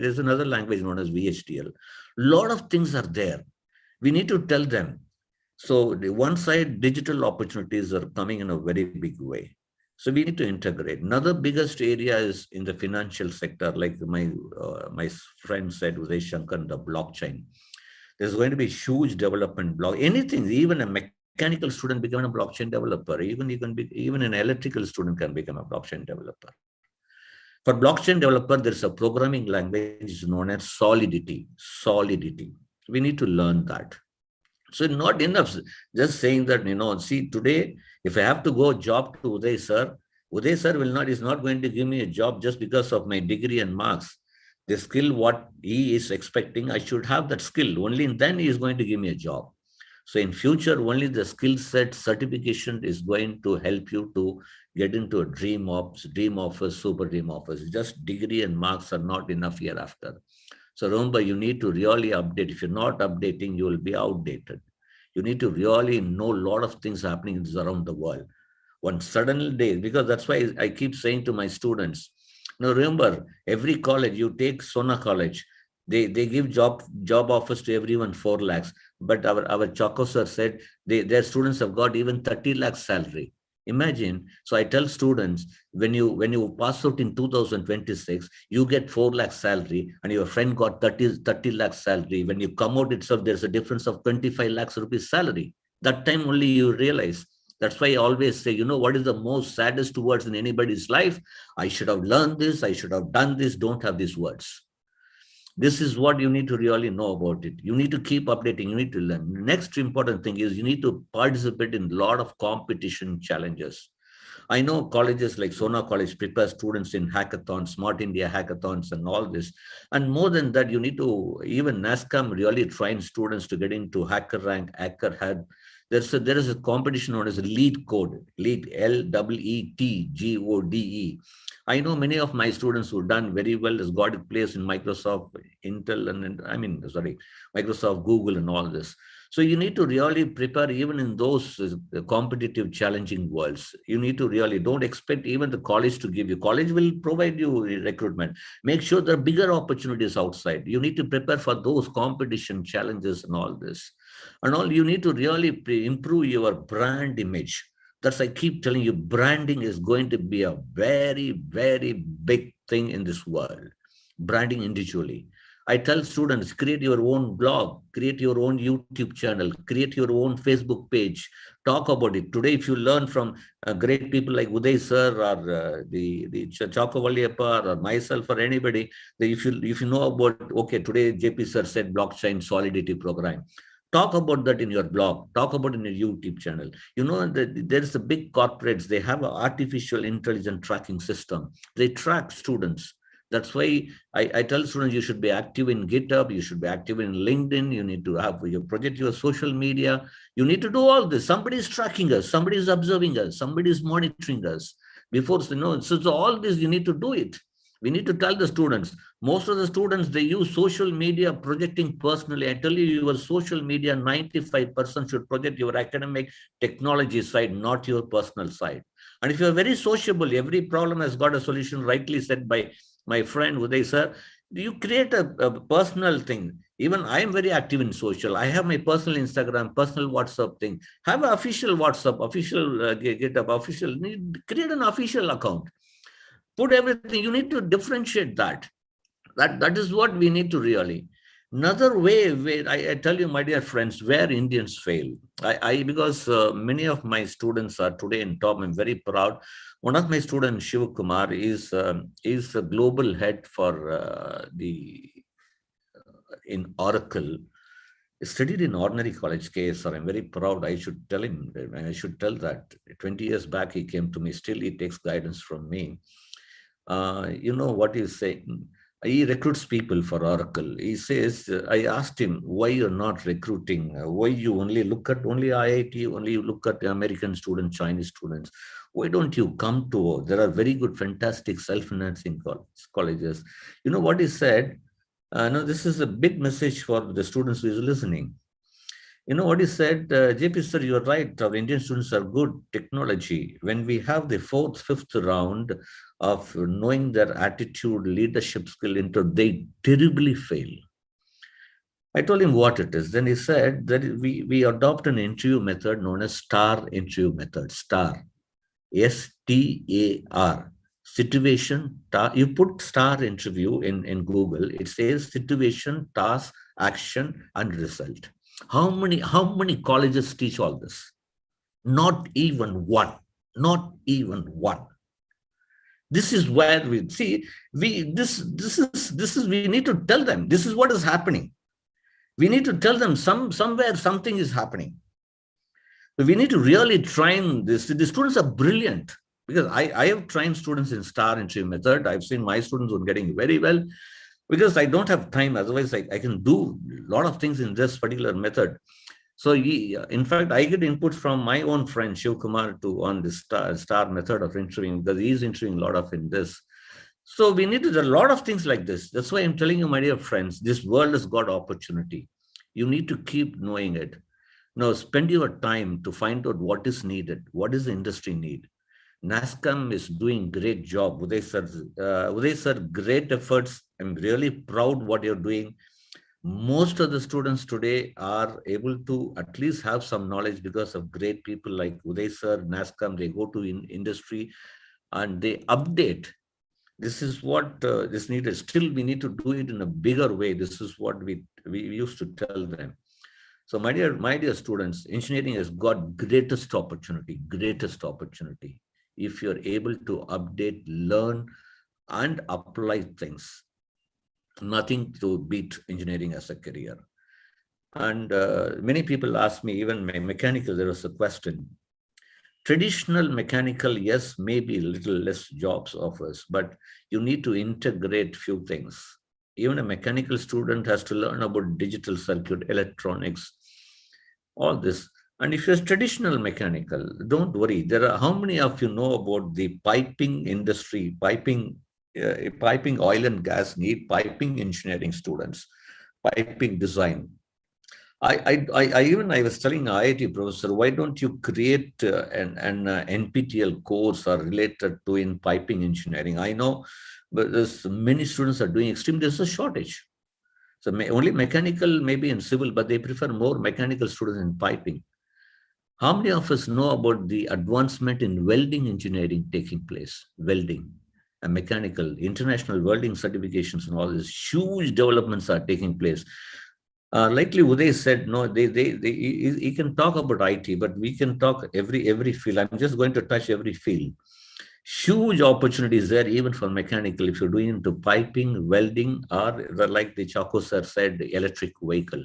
S5: there's another language known as VHDL. A lot of things are there. We need to tell them. So the one side, digital opportunities are coming in a very big way. So we need to integrate. Another biggest area is in the financial sector, like my friend said, Uday Shankar, the blockchain. There's going to be huge development anything, even a mechanical student becoming a blockchain developer, even an electrical student can become a blockchain developer. For blockchain developer, there's a programming language known as Solidity. We need to learn that. So not enough just saying that, see, today, if I have to go job to Uday sir is not going to give me a job just because of my degree and marks. The skill, what he is expecting, I should have that skill. Only then he is going to give me a job. So in future, only the skill set certification is going to help you to get into a dream office, super dream office. Just degree and marks are not enough hereafter. So remember, you need to really update. If you're not updating, you will be outdated. You need to really know a lot of things happening around the world. One sudden day, because that's why I keep saying to my students, now remember, every college, you take Sona College, they give job offers to everyone 4 lakhs. But our Choco sir said their students have got even 30 lakhs salary. Imagine. So I tell students, when you pass out in 2026, you get 4 lakhs salary and your friend got 30 lakhs salary. When you come out itself, there's a difference of 25 lakhs rupees salary. That time only you realize. That's why I always say, what is the most saddest words in anybody's life? I should have learned this. I should have done this. Don't have these words. This is what you need to really know about it. You need to keep updating. You need to learn. The next important thing is you need to participate in a lot of competition challenges. I know colleges like Sona College prepare students in hackathons, Smart India hackathons and all this. And more than that, you need to, even NASCOM really train students to get into Hacker Rank, Hacker Head. There is a competition known as LEED code, LEED, LEETGODE. I know many of my students who've done very well has got a place in Microsoft, Intel, Microsoft, Google and all this. So you need to really prepare even in those competitive, challenging worlds. You need to really, don't expect even the college to give you. College will provide you recruitment. Make sure there are bigger opportunities outside. You need to prepare for those competition challenges and all this. And all, you need to really improve your brand image. That's, I keep telling you, branding is going to be a very, very big thing in this world. Branding individually. I tell students, create your own blog, create your own YouTube channel, create your own Facebook page, talk about it. Today, if you learn from great people like Uday sir or the Chako Valliyappa or myself or anybody, if you know about, okay, today JP sir said blockchain solidity program. Talk about that in your blog. Talk about it in your YouTube channel. There's the big corporates. They have an artificial intelligence tracking system. They track students. That's why I tell students you should be active in GitHub. You should be active in LinkedIn. You need to have your project, your social media. You need to do all this. Somebody is tracking us. Somebody is observing us. Somebody is monitoring us. So all this, you need to do it. We need to tell the students. Most of the students, they use social media projecting personally. I tell you, your social media, 95% should project your academic technology side, not your personal side. And if you're very sociable, every problem has got a solution, rightly said by my friend Uday sir. You create a personal thing. Even I am very active in social. I have my personal Instagram, personal WhatsApp thing. Have an official WhatsApp, official GitHub, official. Create an official account. Put everything. You need to differentiate that. That is what we need to really. Another way where I tell you, my dear friends, where Indians fail. Because many of my students are today in top. I'm very proud. One of my students, Shiv Kumar, is a global head for in Oracle. He studied in ordinary college case, or I'm very proud. I should tell him, and I should tell that 20 years back he came to me. Still, he takes guidance from me. What he's saying, he recruits people for Oracle. He says, I asked him, why you're not recruiting? Why you only look at IIT, only you look at American students, Chinese students? Why don't you come to, there are very good, fantastic self-financing colleges. You know what he said? No, this is a big message for the students who is listening. You know what he said? JP sir, you're right. Our Indian students are good technology. When we have the 4th, 5th round of knowing their attitude, leadership skill, they terribly fail. I told him what it is. Then he said that we adopt an interview method known as STAR interview method. STAR. STAR. Situation. You put STAR interview in Google. It says situation, task, action, and result. How many colleges teach all this? Not even one. Not even one. This is where we see we need to tell them this is what is happening. We need to tell them somewhere something is happening. So we need to really train this. The students are brilliant, because I have trained students in STAR interview method. I've seen my students who are getting very well. Because I don't have time, otherwise I can do a lot of things in this particular method. So in fact, I get input from my own friend Shiv Kumar on this star method of interviewing, because he's interviewing a lot of in this. So we need a lot of things like this. That's why I'm telling you, my dear friends, this world has got opportunity. You need to keep knowing it. Now, spend your time to find out what is needed. What does the industry need? NASCOM is doing great job. Uday sir, great efforts. I'm really proud what you're doing. Most of the students today are able to at least have some knowledge because of great people like Uday sir, NASCOM. They go to industry and they update. This is what is needed. Still, we need to do it in a bigger way. This is what we used to tell them. So my dear students, engineering has got greatest opportunity. If you're able to update, learn, and apply things. Nothing to beat engineering as a career. And many people ask me, even my mechanical, there was a question. Traditional mechanical, yes, maybe a little less jobs offers, but you need to integrate few things. Even a mechanical student has to learn about digital circuit, electronics, all this. And if you're traditional mechanical, don't worry. How many of you know about the piping industry, piping oil and gas need piping engineering students, piping design. I was telling IIT professor, why don't you create an NPTEL course or related to in piping engineering? I know, but there's many students are doing extremely. There's a shortage. So only mechanical, maybe in civil, but they prefer more mechanical students in piping. How many of us know about the advancement in welding engineering taking place? Welding and mechanical, international welding certifications and all these huge developments are taking place. Likely Uday said, no, he can talk about IT, but we can talk every field. I'm just going to touch every field. Huge opportunities there, even for mechanical, if you're doing into piping, welding, or like the Chaco sir said, electric vehicle.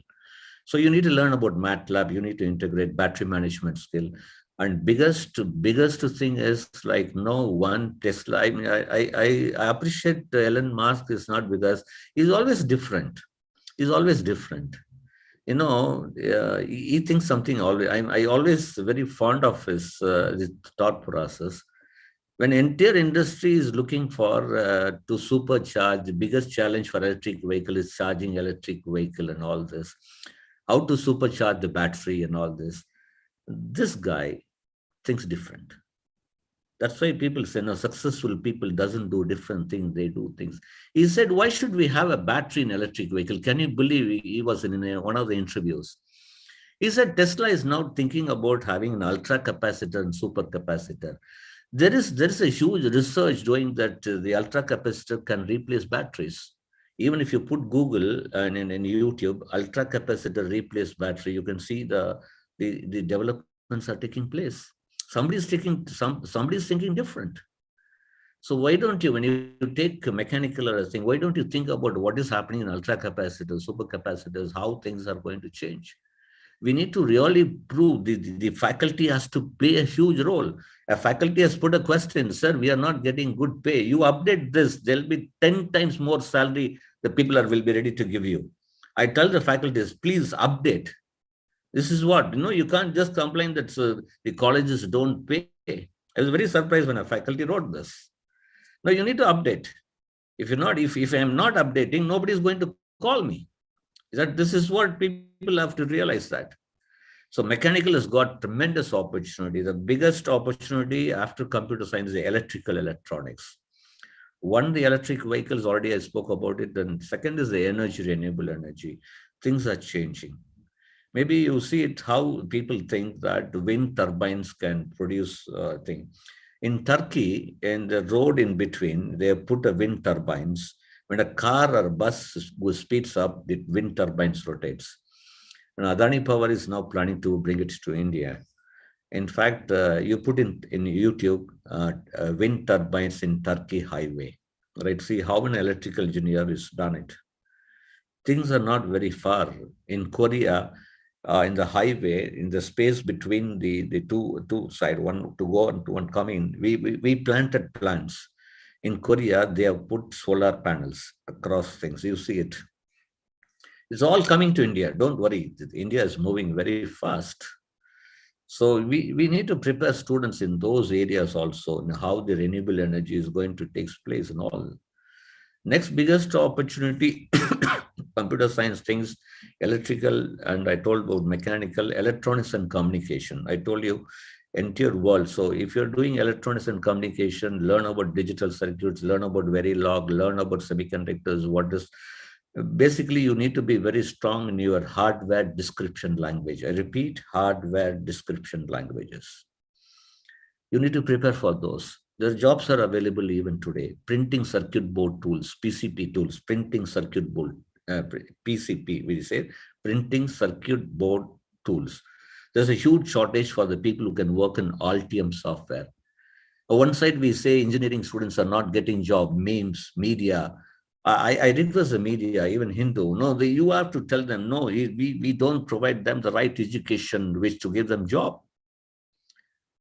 S5: So you need to learn about MATLAB, you need to integrate battery management skill. And biggest thing is like no one Tesla. I mean, I appreciate Elon Musk is not because he's always different. He's always different. You know, he thinks something always. I always very fond of his thought process. When entire industry is looking for to supercharge, the biggest challenge for electric vehicle is charging electric vehicle and all this. How to supercharge the battery and all this. This guy thinks different. That's why people say, no, successful people doesn't do different things, they do things. He said, why should we have a battery in electric vehicle? Can you believe he was in one of the interviews? He said, Tesla is now thinking about having an ultra capacitor and super capacitor. There is a huge research showing that the ultra capacitor can replace batteries. Even if you put Google and in YouTube, ultra capacitor replace battery, you can see the developments are taking place. Somebody's thinking different. So why don't you, when you take mechanical or a thing, why don't you think about what is happening in ultra capacitors, super capacitors, how things are going to change? We need to really prove the faculty has to play a huge role. A faculty has put a question, sir, we are not getting good pay. You update this, there'll be 10 times more salary the people will be ready to give you. I tell the faculties, please update. This is what, you can't just complain that the colleges don't pay. I was very surprised when a faculty wrote this. No, you need to update. If I'm not updating, nobody's going to call me. This is what people have to realize that. So mechanical has got tremendous opportunity. The biggest opportunity after computer science is the electrical electronics. One, the electric vehicles, already I spoke about it. And second is the energy, renewable energy. Things are changing. Maybe you see it how people think that wind turbines can produce thing. In Turkey, in the road in between, they have put a wind turbines. When a car or bus speeds up, the wind turbines rotates. And Adani Power is now planning to bring it to India. In fact, you put in YouTube wind turbines in Turkey highway, right? See how an electrical engineer has done it. Things are not very far. In Korea, in the highway, in the space between the two side, one to go and one coming, we planted plants. In Korea, they have put solar panels across things. You see it. It's all coming to India. Don't worry. India is moving very fast. So we need to prepare students in those areas also, in how the renewable energy is going to take place and all. Next biggest opportunity, computer science things, electrical, and I told about mechanical, electronics and communication. I told you entire world. So if you're doing electronics and communication, learn about digital circuits, learn about Verilog, learn about semiconductors, what is basically you need to be very strong in your hardware description language. I repeat, hardware description languages. You need to prepare for those. Their jobs are available even today. Printing circuit board tools, PCP tools, printing circuit board, PCP, we say, printing circuit board tools. There's a huge shortage for the people who can work in Altium software. On one side, we say engineering students are not getting job, memes, media. I request the media, even Hindu, no, you have to tell them, no, we don't provide them the right education which to give them job.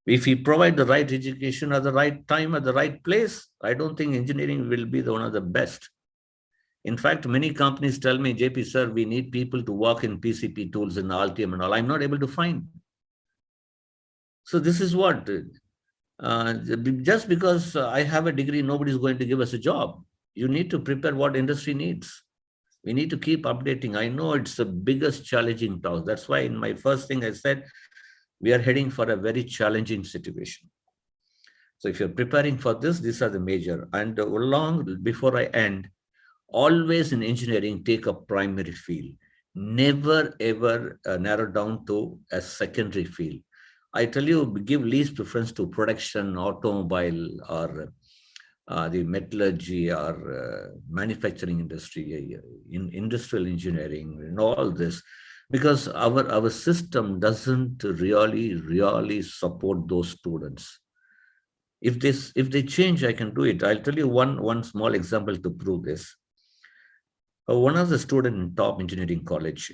S5: If we provide the right education at the right time, at the right place, I don't think engineering will be one of the best. In fact, many companies tell me, JP, sir, we need people to work in PCP tools in Altium and all. I'm not able to find. So this is what, just because I have a degree, nobody's going to give us a job. You need to prepare what industry needs. We need to keep updating. I know it's the biggest challenging task. That's why in my first thing I said, we are heading for a very challenging situation. So if you're preparing for this, these are the major. And long before I end, always in engineering, take a primary field. Never ever narrow down to a secondary field. I tell you, give least preference to production, automobile, or the metallurgy or manufacturing industry, in industrial engineering, and all this, because our system doesn't really support those students. If they change, I can do it. I'll tell you one small example to prove this. One of the students in top engineering college,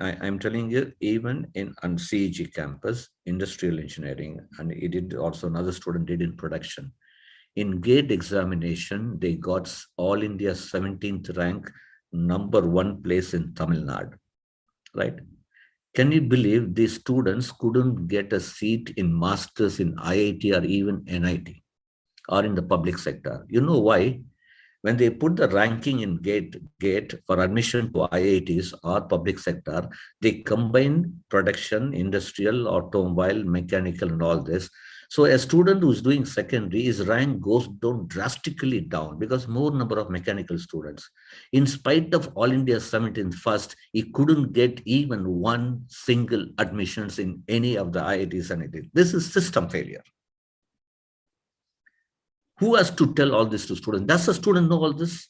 S5: I'm telling you, even in on CEG campus, industrial engineering, and he did also another student did in production. In GATE examination, they got All India 17th rank, #1 place in Tamil Nadu, right? Can you believe these students couldn't get a seat in masters in IIT or even NIT or in the public sector? You know why? When they put the ranking in GATE for admission to IITs or public sector, they combine production, industrial, automobile, mechanical, and all this. So a student who is doing secondary, his rank goes down drastically down because more number of mechanical students. In spite of All India 17th first, he couldn't get even one single admissions in any of the IITs and IITs. This is system failure. Who has to tell all this to students? Does the student know all this?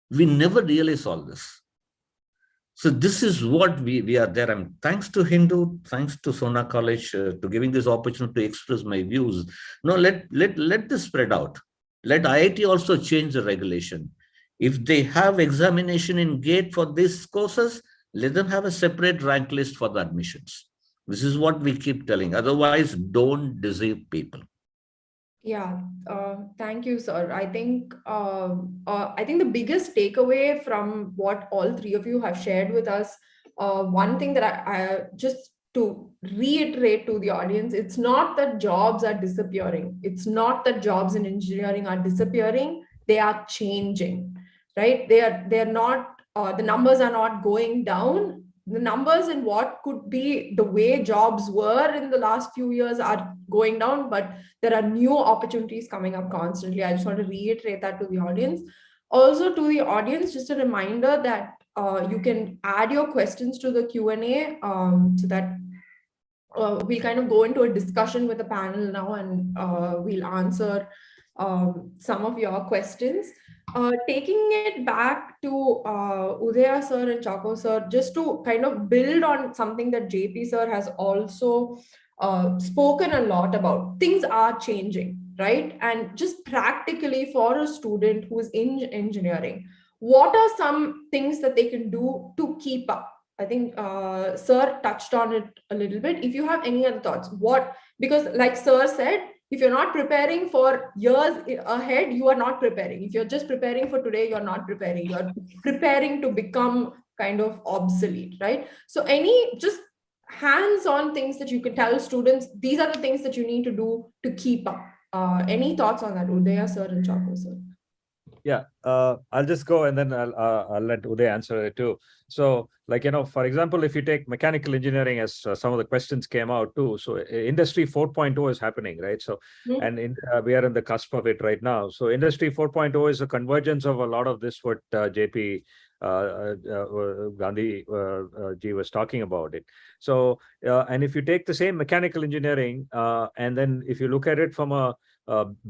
S5: We never realize all this. So this is what we are there. And thanks to Hindu, thanks to Sona College to giving this opportunity to express my views. No, let this spread out. Let IIT also change the regulation. If they have examination in GATE for these courses, let them have a separate rank list for the admissions. This is what we keep telling. Otherwise, don't deceive people.
S1: Yeah, thank you, sir. I think the biggest takeaway from what all three of you have shared with us, one thing that I just to reiterate to the audience, it's not that jobs are disappearing. It's not that jobs in engineering are disappearing. They are changing, right? They're not. The numbers are not going down. The numbers in what could be the way jobs were in the last few years are going down, but there are new opportunities coming up constantly. I just want to reiterate that to the audience. Also to the audience, just a reminder that you can add your questions to the Q&A so that we'll kind of go into a discussion with the panel now, and we'll answer some of your questions. Taking it back to Udaya sir and Chako sir, just to kind of build on something that JP sir has also spoken a lot about. Things are changing, right? And just practically for a student who is in engineering, what are some things that they can do to keep up? I think sir touched on it a little bit. If you have any other thoughts, because like sir said, if you're not preparing for years ahead, you are not preparing. If you're just preparing for today, you're not preparing. You're preparing to become kind of obsolete, right? So any just hands-on things that you can tell students, these are the things that you need to do to keep up. Any thoughts on that, Udaya sir and Chaco sir?
S2: Yeah, I'll just go and then I'll let Uday answer it too. So, like, for example, if you take mechanical engineering, as some of the questions came out too, so Industry 4.0 is happening, right? So, and we are in the cusp of it right now. So, Industry 4.0 is a convergence of a lot of this, what JP Gandhi ji was talking about it. So, and if you take the same mechanical engineering, and then if you look at it from a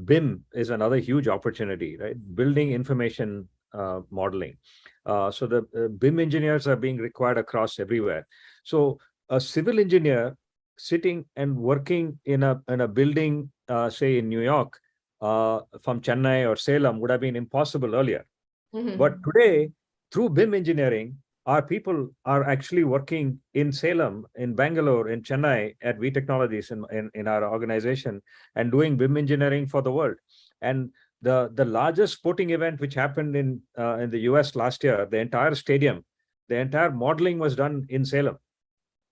S2: BIM is another huge opportunity, right? Building information modeling. So the BIM engineers are being required across everywhere. So a civil engineer sitting and working in a building, say in New York, from Chennai or Salem would have been impossible earlier. But today, through BIM engineering, our people are actually working in Salem, in Bangalore, in Chennai at V Technologies in our organization and doing BIM engineering for the world. And the largest sporting event which happened in the US last year, the entire stadium, the entire modeling was done in Salem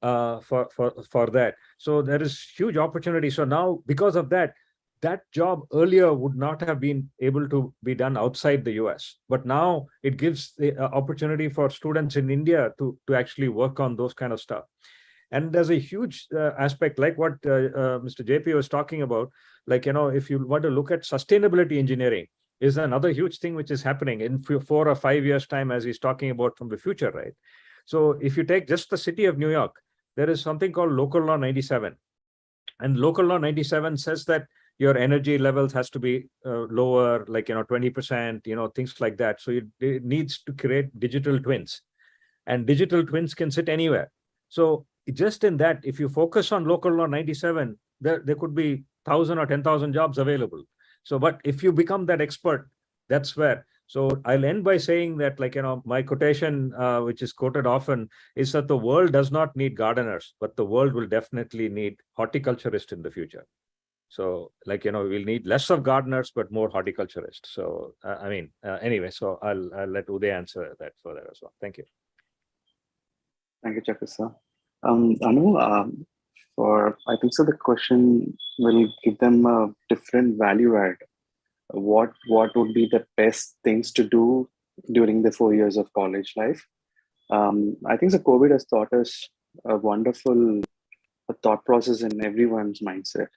S2: for that. So there is huge opportunity. So now, because of that, that job earlier would not have been able to be done outside the US. But now it gives the opportunity for students in India to actually work on those kind of stuff. And there's a huge aspect, like what Mr. JP was talking about, like, if you want to look at sustainability engineering, is another huge thing which is happening in 4 or 5 years' time, as he's talking about from the future, right? So if you take just the city of New York, there is something called Local Law 97. And Local Law 97 says that your energy levels has to be lower, like, 20%, things like that. So it needs to create digital twins. And digital twins can sit anywhere. So just in that, if you focus on Local Law 97, there could be 1,000 or 10,000 jobs available. So, but if you become that expert, that's where. So I'll end by saying that, like, my quotation, which is quoted often, is that the world does not need gardeners, but the world will definitely need horticulturists in the future. So, like, we'll need less of gardeners, but more horticulturists. So, anyway, so I'll let Uday answer that further as well. Thank you.
S4: Thank you, Chaku sir. Anu, I think so the question will give them a different value add. What would be the best things to do during the 4 years of college life? I think the COVID has taught us a wonderful thought process in everyone's mindset.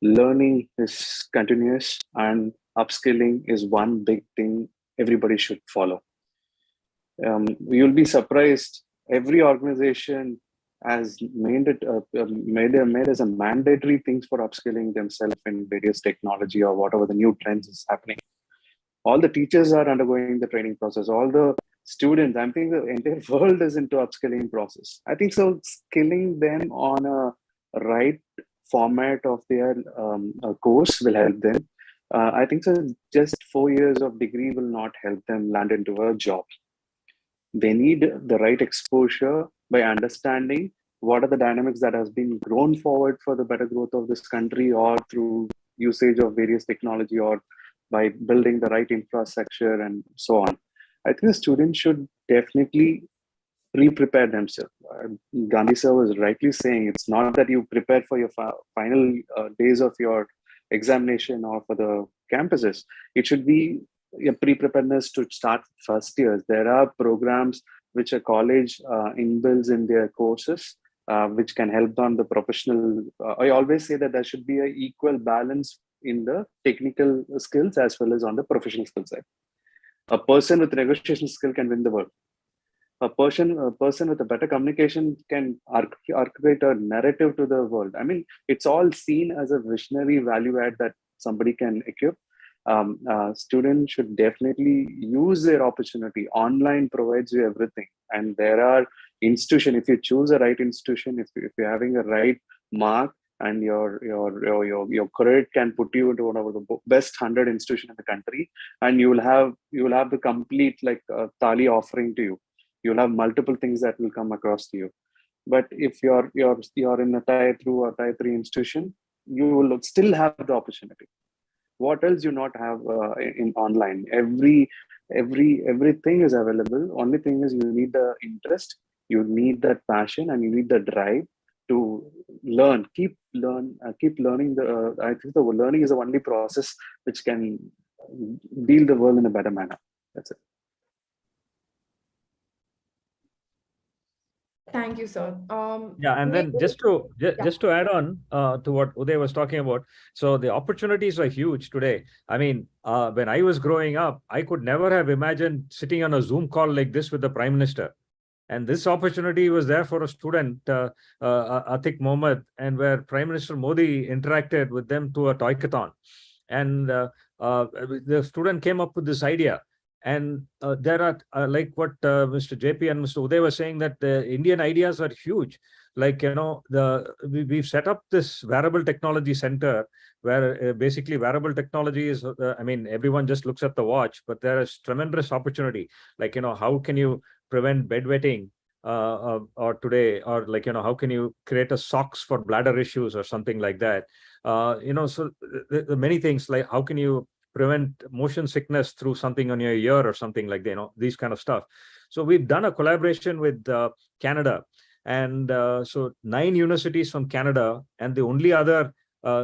S4: Learning is continuous and upskilling is one big thing everybody should follow. You'll be surprised, every organization has made it made as a mandatory things for upskilling themselves in various technology or whatever the new trends is happening. All the teachers are undergoing the training process. All the students, I think the entire world is into upskilling process. I think so skilling them on a right format of their course will help them. I think so just 4 years of degree will not help them land into a job. They need the right exposure by understanding what are the dynamics that has been grown forward for the better growth of this country, or through usage of various technology, or by building the right infrastructure and so on. I think the students should definitely pre-prepare themselves. Gandhi sir was rightly saying it's not that you prepare for your final days of your examination or for the campuses. It should be a pre-preparedness to start first years. There are programs which a college inbuilds in their courses, which can help on the professional. I always say that there should be an equal balance in the technical skills as well as on the professional skill side. A person with negotiation skill can win the world. A person with a better communication can articulate a narrative to the world. I mean, it's all seen as a visionary value add that somebody can equip. Students should definitely use their opportunity. Online provides you everything, and there are institutions. If you choose a right institution, if you're having a right mark, and your credit can put you into one of the best 100 institutions in the country, and you will have the complete thali offering to you. You'll have multiple things that will come across to you. But if you're in a tier 2 or tier 3 institution, you will still have the opportunity. What else you not have in online? Everything is available. Only thing is you need the interest, you need that passion, and you need the drive to learn. Keep learning. I think the learning is the only process which can deal the world in a better manner. That's it.
S1: Thank you, sir.
S2: Yeah, and then just to add on to what Uday was talking about, so the opportunities are huge today. I mean, when I was growing up, I could never have imagined sitting on a Zoom call like this with the Prime Minister. And this opportunity was there for a student, Atik Mohammed, and where Prime Minister Modi interacted with them to a toykathon. And the student came up with this idea. And there are, like what Mr. JP and Mr. Uday were saying, that the Indian ideas are huge. Like, we've set up this wearable technology center where basically wearable technology is, I mean, everyone just looks at the watch, but there is tremendous opportunity. Like, how can you prevent bedwetting or today, or like, how can you create a socks for bladder issues or something like that? So the many things, like how can you prevent motion sickness through something on your ear or something like that, these kind of stuff. So we've done a collaboration with Canada, and so 9 universities from Canada, and the only other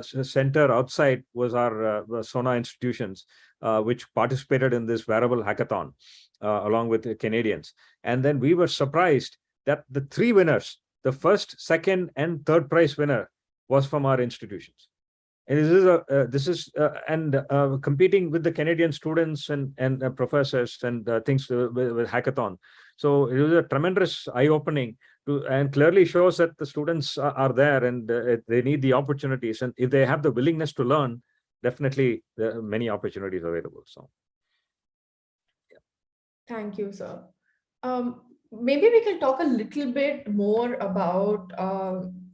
S2: center outside was our Sona institutions, which participated in this wearable hackathon along with the Canadians. And then we were surprised that the 3 winners, the first, second, and third prize winner, was from our institutions. And this is competing with the Canadian students and professors and things with hackathon. So it was a tremendous eye-opening and clearly shows that the students are there, and they need the opportunities. And if they have the willingness to learn, definitely there are many opportunities available. So,
S1: yeah. Thank you, sir. Maybe we can talk a little bit more about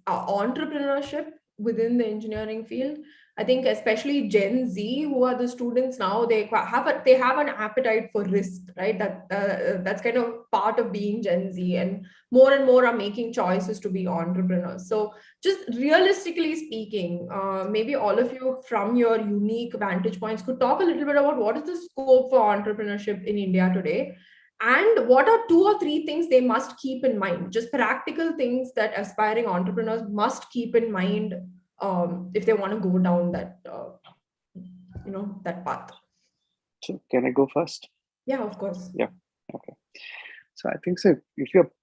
S1: entrepreneurship within the engineering field. I think especially Gen Z, who are the students now, they have an appetite for risk, right? That's kind of part of being Gen Z, and more are making choices to be entrepreneurs. So just realistically speaking, maybe all of you from your unique vantage points could talk a little bit about what is the scope for entrepreneurship in India today, and what are 2 or 3 things they must keep in mind, just practical things that aspiring entrepreneurs must keep in mind if they want to go down that that path.
S4: So can I go first?
S1: Yeah, of course.
S4: Yeah. Okay. So I think so.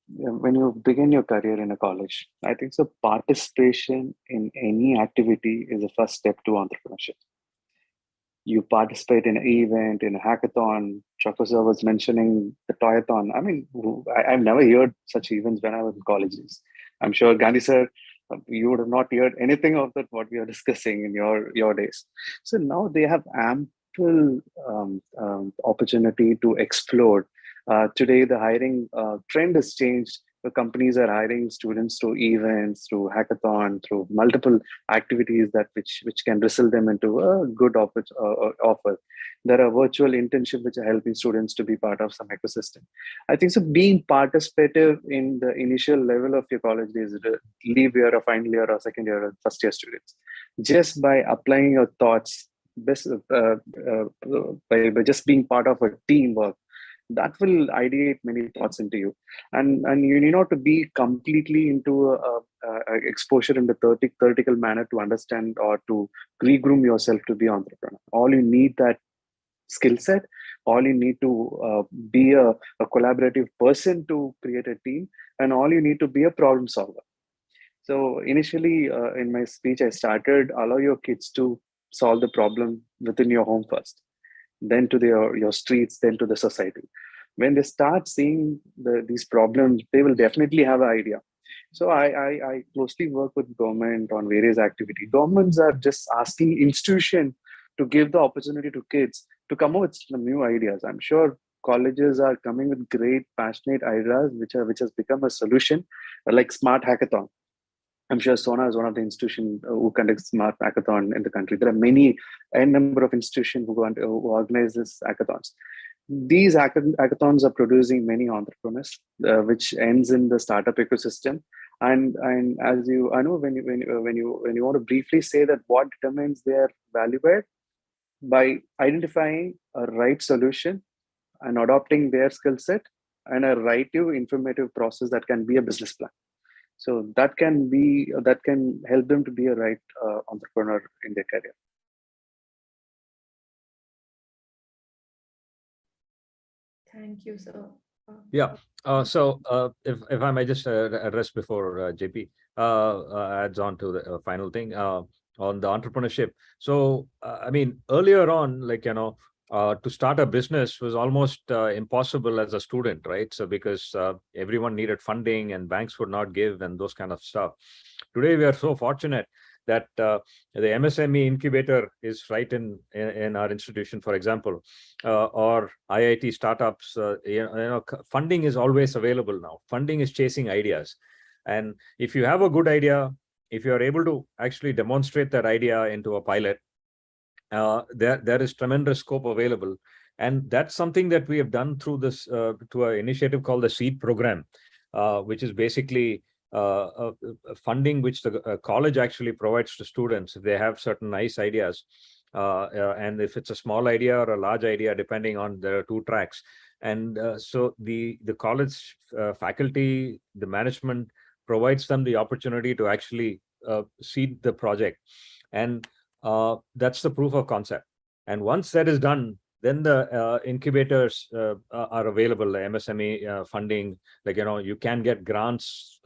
S4: When you begin your career in a college, I think so participation in any activity is the first step to entrepreneurship. You participate in an event, in a hackathon. Chakra sir was mentioning the toyathon. I mean, I've never heard such events when I was in colleges. I'm sure Gandhi sir, you would have not heard anything of that what we are discussing in your days. So now they have ample opportunity to explore. Today, the hiring trend has changed. The companies are hiring students through events, through hackathon, through multiple activities that which can result them into a good offer. There are virtual internships which are helping students to be part of some ecosystem. I think so. Being participative in the initial level of your college days, leave year or final year or second year or first year students, just by applying your thoughts, by just being part of a teamwork, that will ideate many thoughts into you, and you need not to be completely into exposure in the theoretical manner to understand or to re-groom yourself to be entrepreneur. All you need that skill set. All you need to be a collaborative person to create a team, and all you need to be a problem solver. So initially, in my speech, I started allow your kids to solve the problem within your home first, then to your streets, then to the society. When they start seeing these problems, they will definitely have an idea. So I closely work with government on various activities. Governments are just asking institution to give the opportunity to kids to come up with some new ideas. I'm sure colleges are coming with great, passionate ideas, which has become a solution, like Smart Hackathon. I'm sure Sona is one of the institutions who conducts Smart Hackathon in the country. There are a number of institutions who organize these hackathons. These hackathons are producing many entrepreneurs, which ends in the startup ecosystem. And as I know, when you want to briefly say that what determines their value add, by identifying a right solution and adopting their skill set and a right to informative process that can be a business plan. So that can help them to be a right entrepreneur in their career.
S1: Thank you, sir.
S2: Yeah. So if I may just address before JP adds on to the final thing on the entrepreneurship. So I mean, earlier on, like, to start a business was almost impossible as a student, right? So because everyone needed funding and banks would not give and those kind of stuff. Today, we are so fortunate that the MSME incubator is right in our institution, for example, or IIT startups. Funding is always available now. Funding is chasing ideas, and if you have a good idea, if you are able to actually demonstrate that idea into a pilot, there is tremendous scope available, and that's something that we have done through this to an initiative called the SEED program, which is basically funding which the college actually provides to students if they have certain nice ideas, and if it's a small idea or a large idea, depending on the two tracks. And so the college faculty, the management provides them the opportunity to actually seed the project, and that's the proof of concept. And once that is done, then the incubators are available, the MSME funding. Like, you can get grants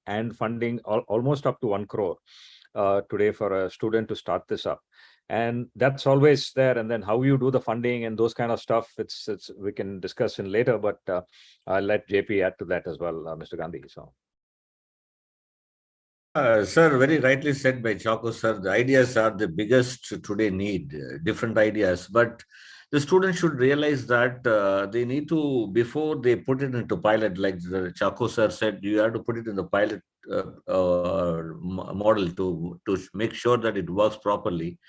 S2: and funding almost up to 1 crore today for a student to start this up. And that's always there. And then how you do the funding and those kind of stuff, it's we can discuss in later, but I'll let JP add to that as well, Mr. Gandhi. So.
S5: Sir, very rightly said by Chaco, sir. The ideas are the biggest today need, different ideas. But the students should realize that they need to, before they put it into pilot, like the Chaco sir said, you have to put it in the pilot model to make sure that it works properly.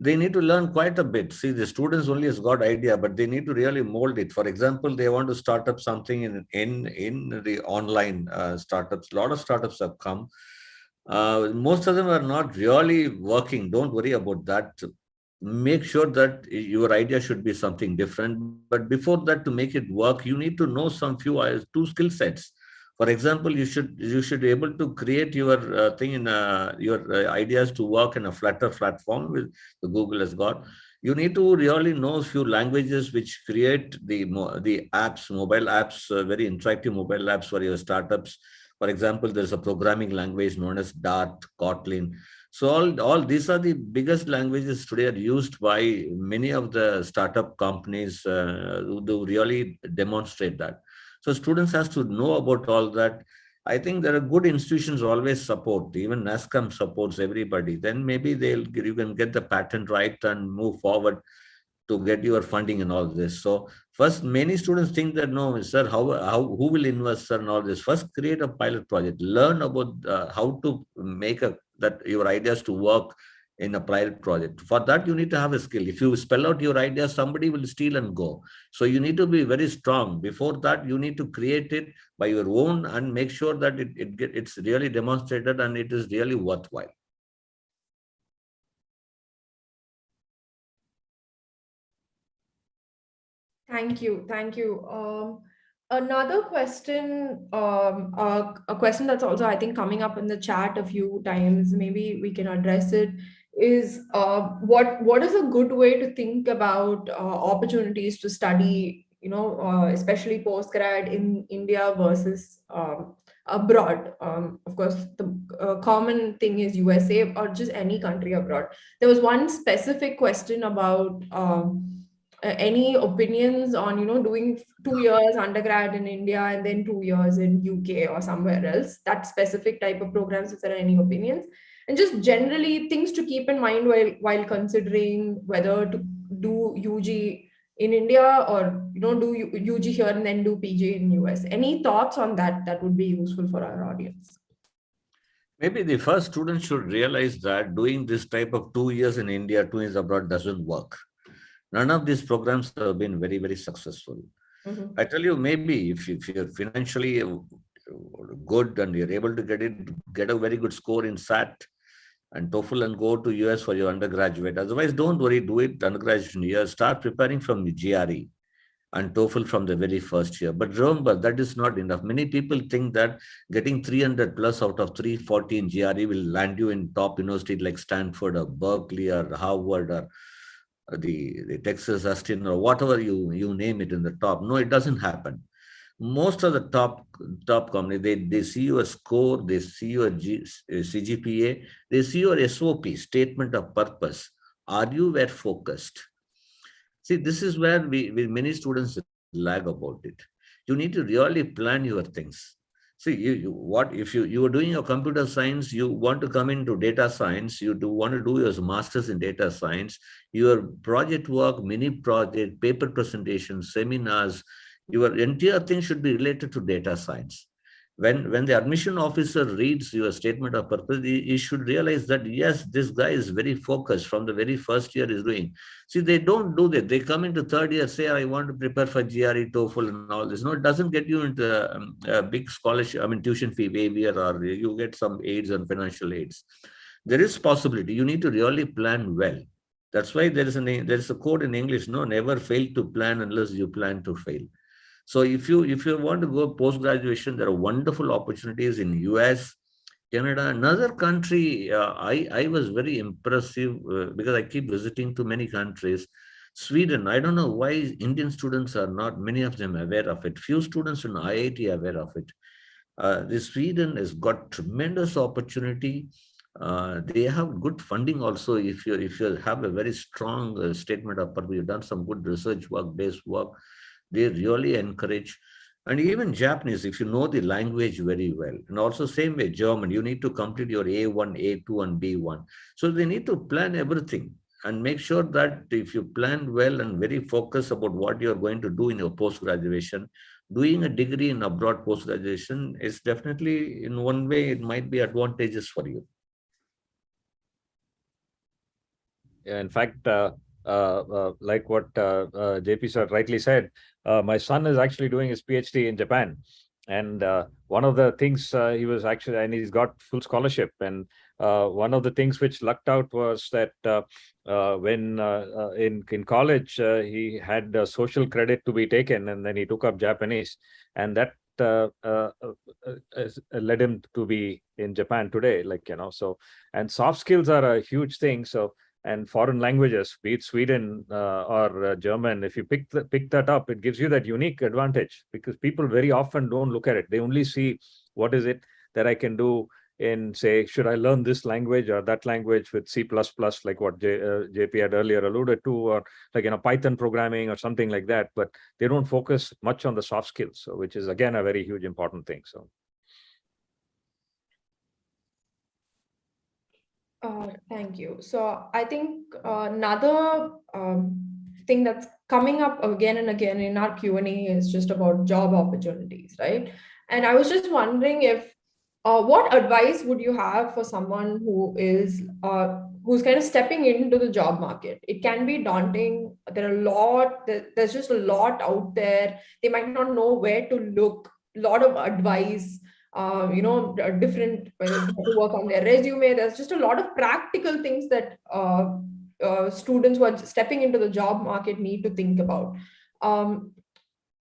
S5: They need to learn quite a bit. See, the students only has got idea, but they need to really mold it. For example, they want to start up something in the online startups. A lot of startups have come. Most of them are not really working. Don't worry about that. Make sure that your idea should be something different. But before that, to make it work, you need to know some few two skill sets. For example, you should be able to create your thing in your ideas to work in a flatter platform with the Google has got. You need to really know a few languages which create the apps, mobile apps, very interactive mobile apps for your startups. For example, there's a programming language known as Dart, Kotlin. So all these are the biggest languages today are used by many of the startup companies who really demonstrate that. So students has to know about all that. I think there are good institutions always support. Even NASCOM supports everybody. Then maybe you can get the patent right and move forward to get your funding and all this. So first, many students think that, no, sir, who will invest, sir, and all this. First, create a pilot project. Learn about how to make your ideas to work in a pilot project. For that, you need to have a skill. If you spell out your idea, somebody will steal and go. So you need to be very strong. Before that, you need to create it by your own and make sure that it's really demonstrated and it is really worthwhile.
S1: Thank you. Thank you. Another question, a question that's also, I think, coming up in the chat a few times, maybe we can address it, is what is a good way to think about opportunities to study, especially post-grad in India versus abroad? Of course, the common thing is USA or just any country abroad. There was one specific question about any opinions on doing 2 years undergrad in India and then 2 years in UK or somewhere else, that specific type of programs? Is there any opinions, and just generally things to keep in mind while considering whether to do UG in India or do UG here and then do PG in US? Any thoughts on that would be useful for our audience?
S5: Maybe the first student should realize that doing this type of 2 years in India, 2 years abroad doesn't work. None of these programs have been very, very successful.
S1: Mm-hmm.
S5: I tell you, maybe if you're financially good and you're able to get a very good score in SAT, and TOEFL and go to US for your undergraduate. Otherwise, don't worry, do it undergraduate year. Start preparing from the GRE and TOEFL from the very first year. But remember, that is not enough. Many people think that getting 300 plus out of 340 in GRE will land you in top university like Stanford or Berkeley or Harvard or the Texas Austin or whatever you name it in the top. No, it doesn't happen. Most of the top company, they see your score, they see your CGPA, they see your SOP, statement of purpose. Are you were focused? See, this is where many students lag about it. You need to really plan your things. See, what if you are doing your computer science, you want to come into data science, you want to do your master's in data science, your project work, mini project, paper presentations, seminars, your entire thing should be related to data science. When the admission officer reads your statement of purpose, he should realize that, yes, this guy is very focused from the very first year is doing. See, they don't do that. They come into third year, say, I want to prepare for GRE, TOEFL and all this. No, it doesn't get you into a big scholarship, tuition fee waiver, or you get some aids and financial aids. There is possibility. You need to really plan well. That's why there is a quote in English, no, never fail to plan unless you plan to fail. So if you want to go post-graduation, there are wonderful opportunities in US, Canada, another country. I was very impressive because I keep visiting to many countries. Sweden, I don't know why Indian students are not, many of them aware of it. Few students in IIT are aware of it. The Sweden has got tremendous opportunity. They have good funding also. If you have a very strong statement of purpose, you've done some good research work, based work, they really encourage. And even Japanese, if you know the language very well, and also same way German, you need to complete your A1, A2 and B1. So they need to plan everything and make sure that if you plan well and very focused about what you're going to do in your post-graduation, doing a degree in abroad post-graduation is definitely, in one way, it might be advantageous for you.
S2: Yeah, in fact, like what JP sir rightly said, my son is actually doing his PhD in Japan. And one of the things he was actually, and he's got full scholarship. And one of the things which lucked out was that when in college, he had social credit to be taken, and then he took up Japanese. And that led him to be in Japan today, so, and soft skills are a huge thing. So, and foreign languages, be it Sweden or German, if you pick that up, it gives you that unique advantage, because people very often don't look at it. They only see what is it that I can do in, say, should I learn this language or that language with C++, like what JP had earlier alluded to, or Python programming or something like that. But they don't focus much on the soft skills, so, which is again a very huge important thing. So.
S1: Thank you. So I think another thing that's coming up again and again in our Q&A is just about job opportunities, right? And I was just wondering if what advice would you have for someone who is who's kind of stepping into the job market? It can be daunting. There's just a lot out there. They might not know where to look. A lot of advice. Different, whether they have to work on their resume. There's just a lot of practical things that students who are stepping into the job market need to think about.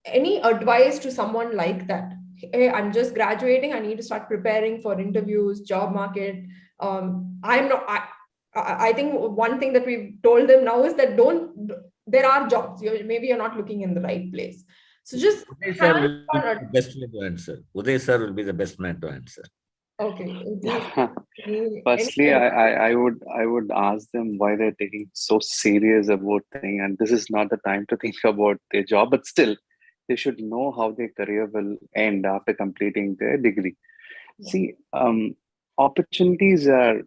S1: Any advice to someone like that? Hey, I'm just graduating. I need to start preparing for interviews, job market. I think one thing that we've told them now is that there are jobs. Maybe you're not looking in the right place. So just
S5: Uday sir will be the best man to answer. Uday sir will be the best man to answer.
S1: Okay.
S4: Firstly, I would ask them why they're taking so serious about thing, and this is not the time to think about their job, but still, they should know how their career will end after completing their degree. Yeah. See, opportunities are,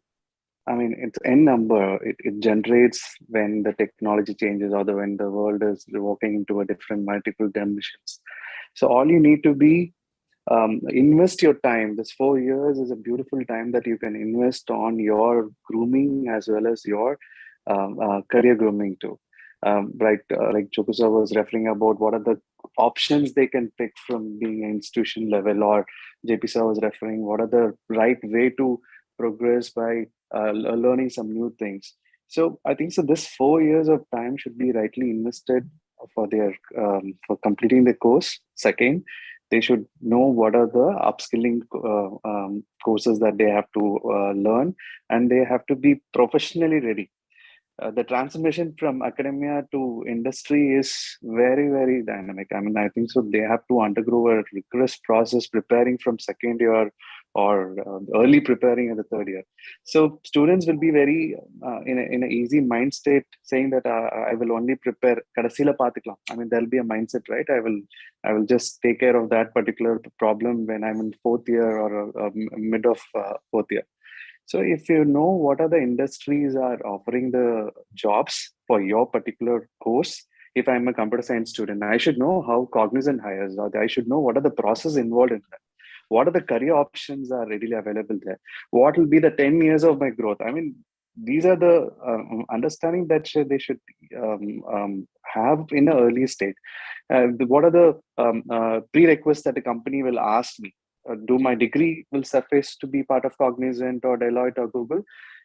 S4: it's n number. It generates when the technology changes or when the world is walking into a different multiple dimensions. So all you need to be, invest your time. This 4 years is a beautiful time that you can invest on your grooming as well as your career grooming too. Like Chokusa was referring about what are the options they can pick from being an institution level, or JP sir was referring what are the right way to progress by learning some new things. So I think so. This 4 years of time should be rightly invested for their for completing the course. Second, they should know what are the upskilling courses that they have to learn, and they have to be professionally ready. The transformation from academia to industry is very, very dynamic. I mean, I think so. They have to undergo a rigorous process preparing from second year or early preparing in the third year. So students will be very in a easy mind state, saying that I will only prepare. Kadasila pathikalam. I mean, there'll be a mindset, right? I will just take care of that particular problem when I'm in fourth year or mid of fourth year. So if you know what are the industries are offering the jobs for your particular course, if I'm a computer science student, I should know how Cognizant hires, or I should know what are the process involved in that. What are the career options are readily available there? What will be the 10 years of my growth? I mean, these are the understanding that they should have in an early stage. What are the prerequisites that the company will ask me? Do my degree will suffice to be part of Cognizant or Deloitte or Google?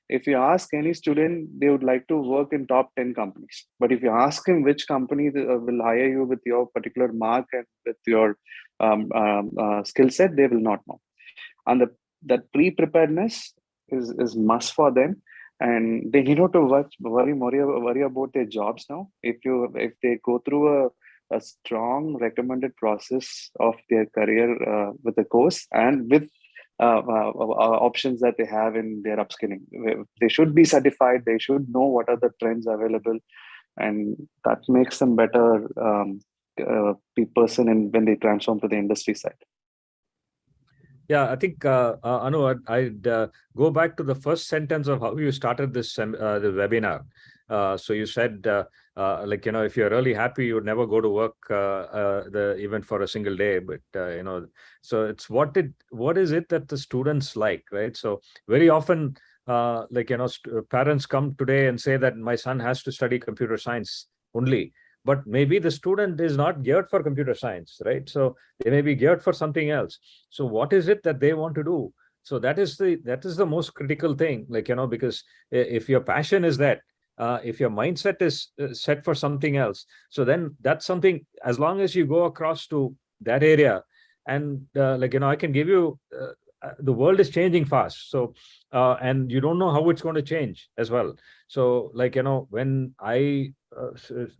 S4: If you ask any student, they would like to work in top 10 companies. But if you ask him which company will hire you with your particular mark and with your skill set, they will not know. And that pre-preparedness is must for them. And they need not to worry about their jobs now. If they go through a strong recommended process of their career with the course and with options that they have in their upskilling. They should be certified. They should know what are the trends available, and that makes them better person when they transform to the industry side.
S2: Yeah, I think, Anu, I'd go back to the first sentence of how you started this the webinar. So you said, if you're really happy, you would never go to work even for a single day. But, so it's what is it that the students like, right? So very often, parents come today and say that my son has to study computer science only. But maybe the student is not geared for computer science, right? So they may be geared for something else. So what is it that they want to do? So that is the most critical thing, because if your passion is that, if your mindset is set for something else, so then that's something, as long as you go across to that area, and I can give you, the world is changing fast. So, and you don't know how it's going to change as well. So, when I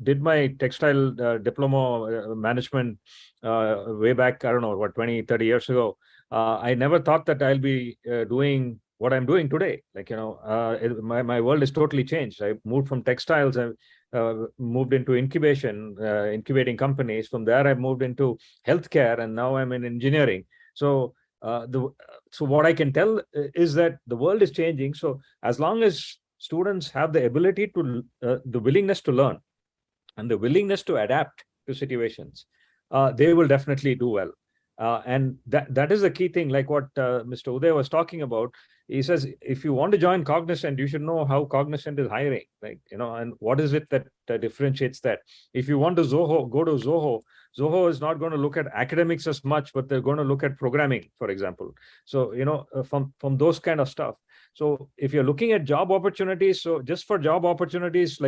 S2: did my textile diploma management way back, I don't know, 20-30 years ago, I never thought that I'll be doing what I'm doing today. My world is totally changed. I moved from textiles, I moved into incubating companies. From there, I moved into healthcare, and now I'm in engineering. So so what I can tell is that the world is changing. So as long as students have the ability to, the willingness to learn and the willingness to adapt to situations, they will definitely do well. And that is the key thing, like what Mr. Uday was talking about. He says, if you want to join Cognizant, you should know how Cognizant is hiring, and what is it that differentiates that. If you want to go to Zoho. Zoho is not going to look at academics as much, but they're going to look at programming, for example. So, from those kind of stuff. So if you're looking at job opportunities, so just for job opportunities,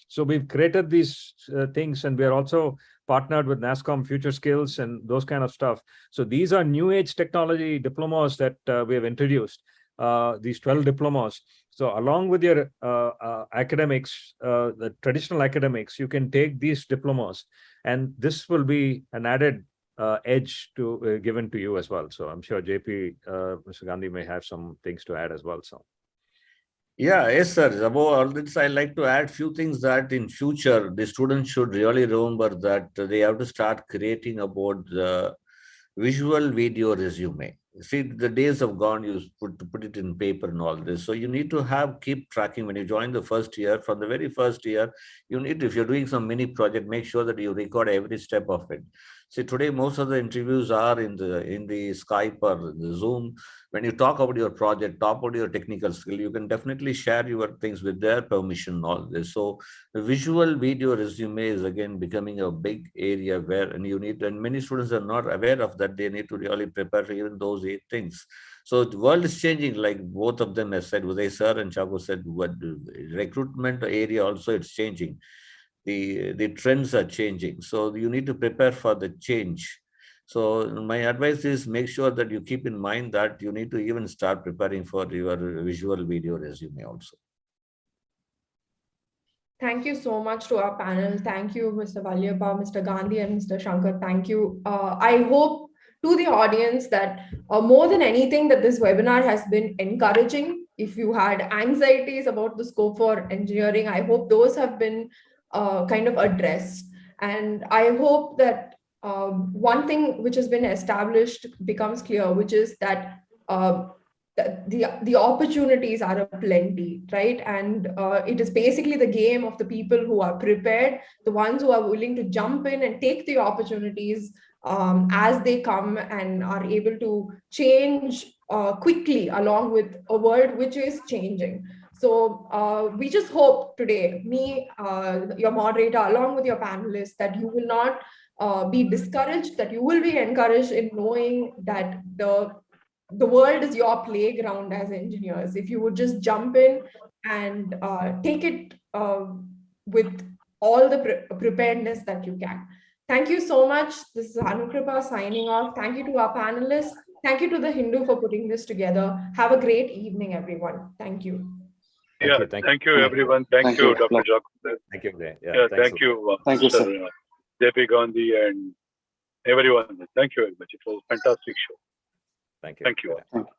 S2: so we've created these things, and we're also partnered with NASSCOM Future Skills and those kind of stuff. So these are new age technology diplomas that we have introduced, these 12 diplomas. So along with your academics, the traditional academics, you can take these diplomas, and this will be an added edge to given to you as well. So I'm sure JP, Mr. Gandhi may have some things to add as well. So.
S5: Yeah, yes, sir. Above all this, I like to add few things that in future the students should really remember that they have to start creating about the visual video resume. See, the days have gone, you put it in paper and all this. So you need to keep tracking when you join the first year. From the very first year, you need, if you're doing some mini project, make sure that you record every step of it. See, today most of the interviews are in the Skype or the Zoom. When you talk about your project, talk about your technical skill, you can definitely share your things with their permission, all this. So the visual video resume is again becoming a big area where, and many students are not aware of that. They need to really prepare for even those 8 things. So the world is changing, like both of them have said, Uday sir and Chaku said, what recruitment area also it's changing. The trends are changing. So you need to prepare for the change. So my advice is make sure that you keep in mind that you need to even start preparing for your visual video resume also.
S1: Thank you so much to our panel. Thank you, Mr. Valyappa, Mr. Gandhi, and Mr. Shankar. Thank you. I hope to the audience that more than anything that this webinar has been encouraging. If you had anxieties about the scope for engineering, I hope those have been kind of addressed. And I hope that one thing which has been established becomes clear, which is that the opportunities are aplenty, right? And it is basically the game of the people who are prepared, the ones who are willing to jump in and take the opportunities as they come and are able to change quickly along with a world which is changing. So we just hope today, me, your moderator, along with your panelists, that you will not be discouraged, that you will be encouraged in knowing that the world is your playground as engineers. If you would just jump in and take it with all the preparedness that you can. Thank you so much. This is Anukripa signing off. Thank you to our panelists. Thank you to the Hindu for putting this together. Have a great evening, everyone. Thank you.
S6: Thank you, everyone. Thank you, Dr. Jacob.
S2: Thank you, Uday.
S6: Thank you,
S4: Thank you, sir.
S6: Mr. JP Gandhi and everyone. Thank you very much. It was a fantastic show.
S2: Thank you.
S6: Thank you.
S4: Thank you.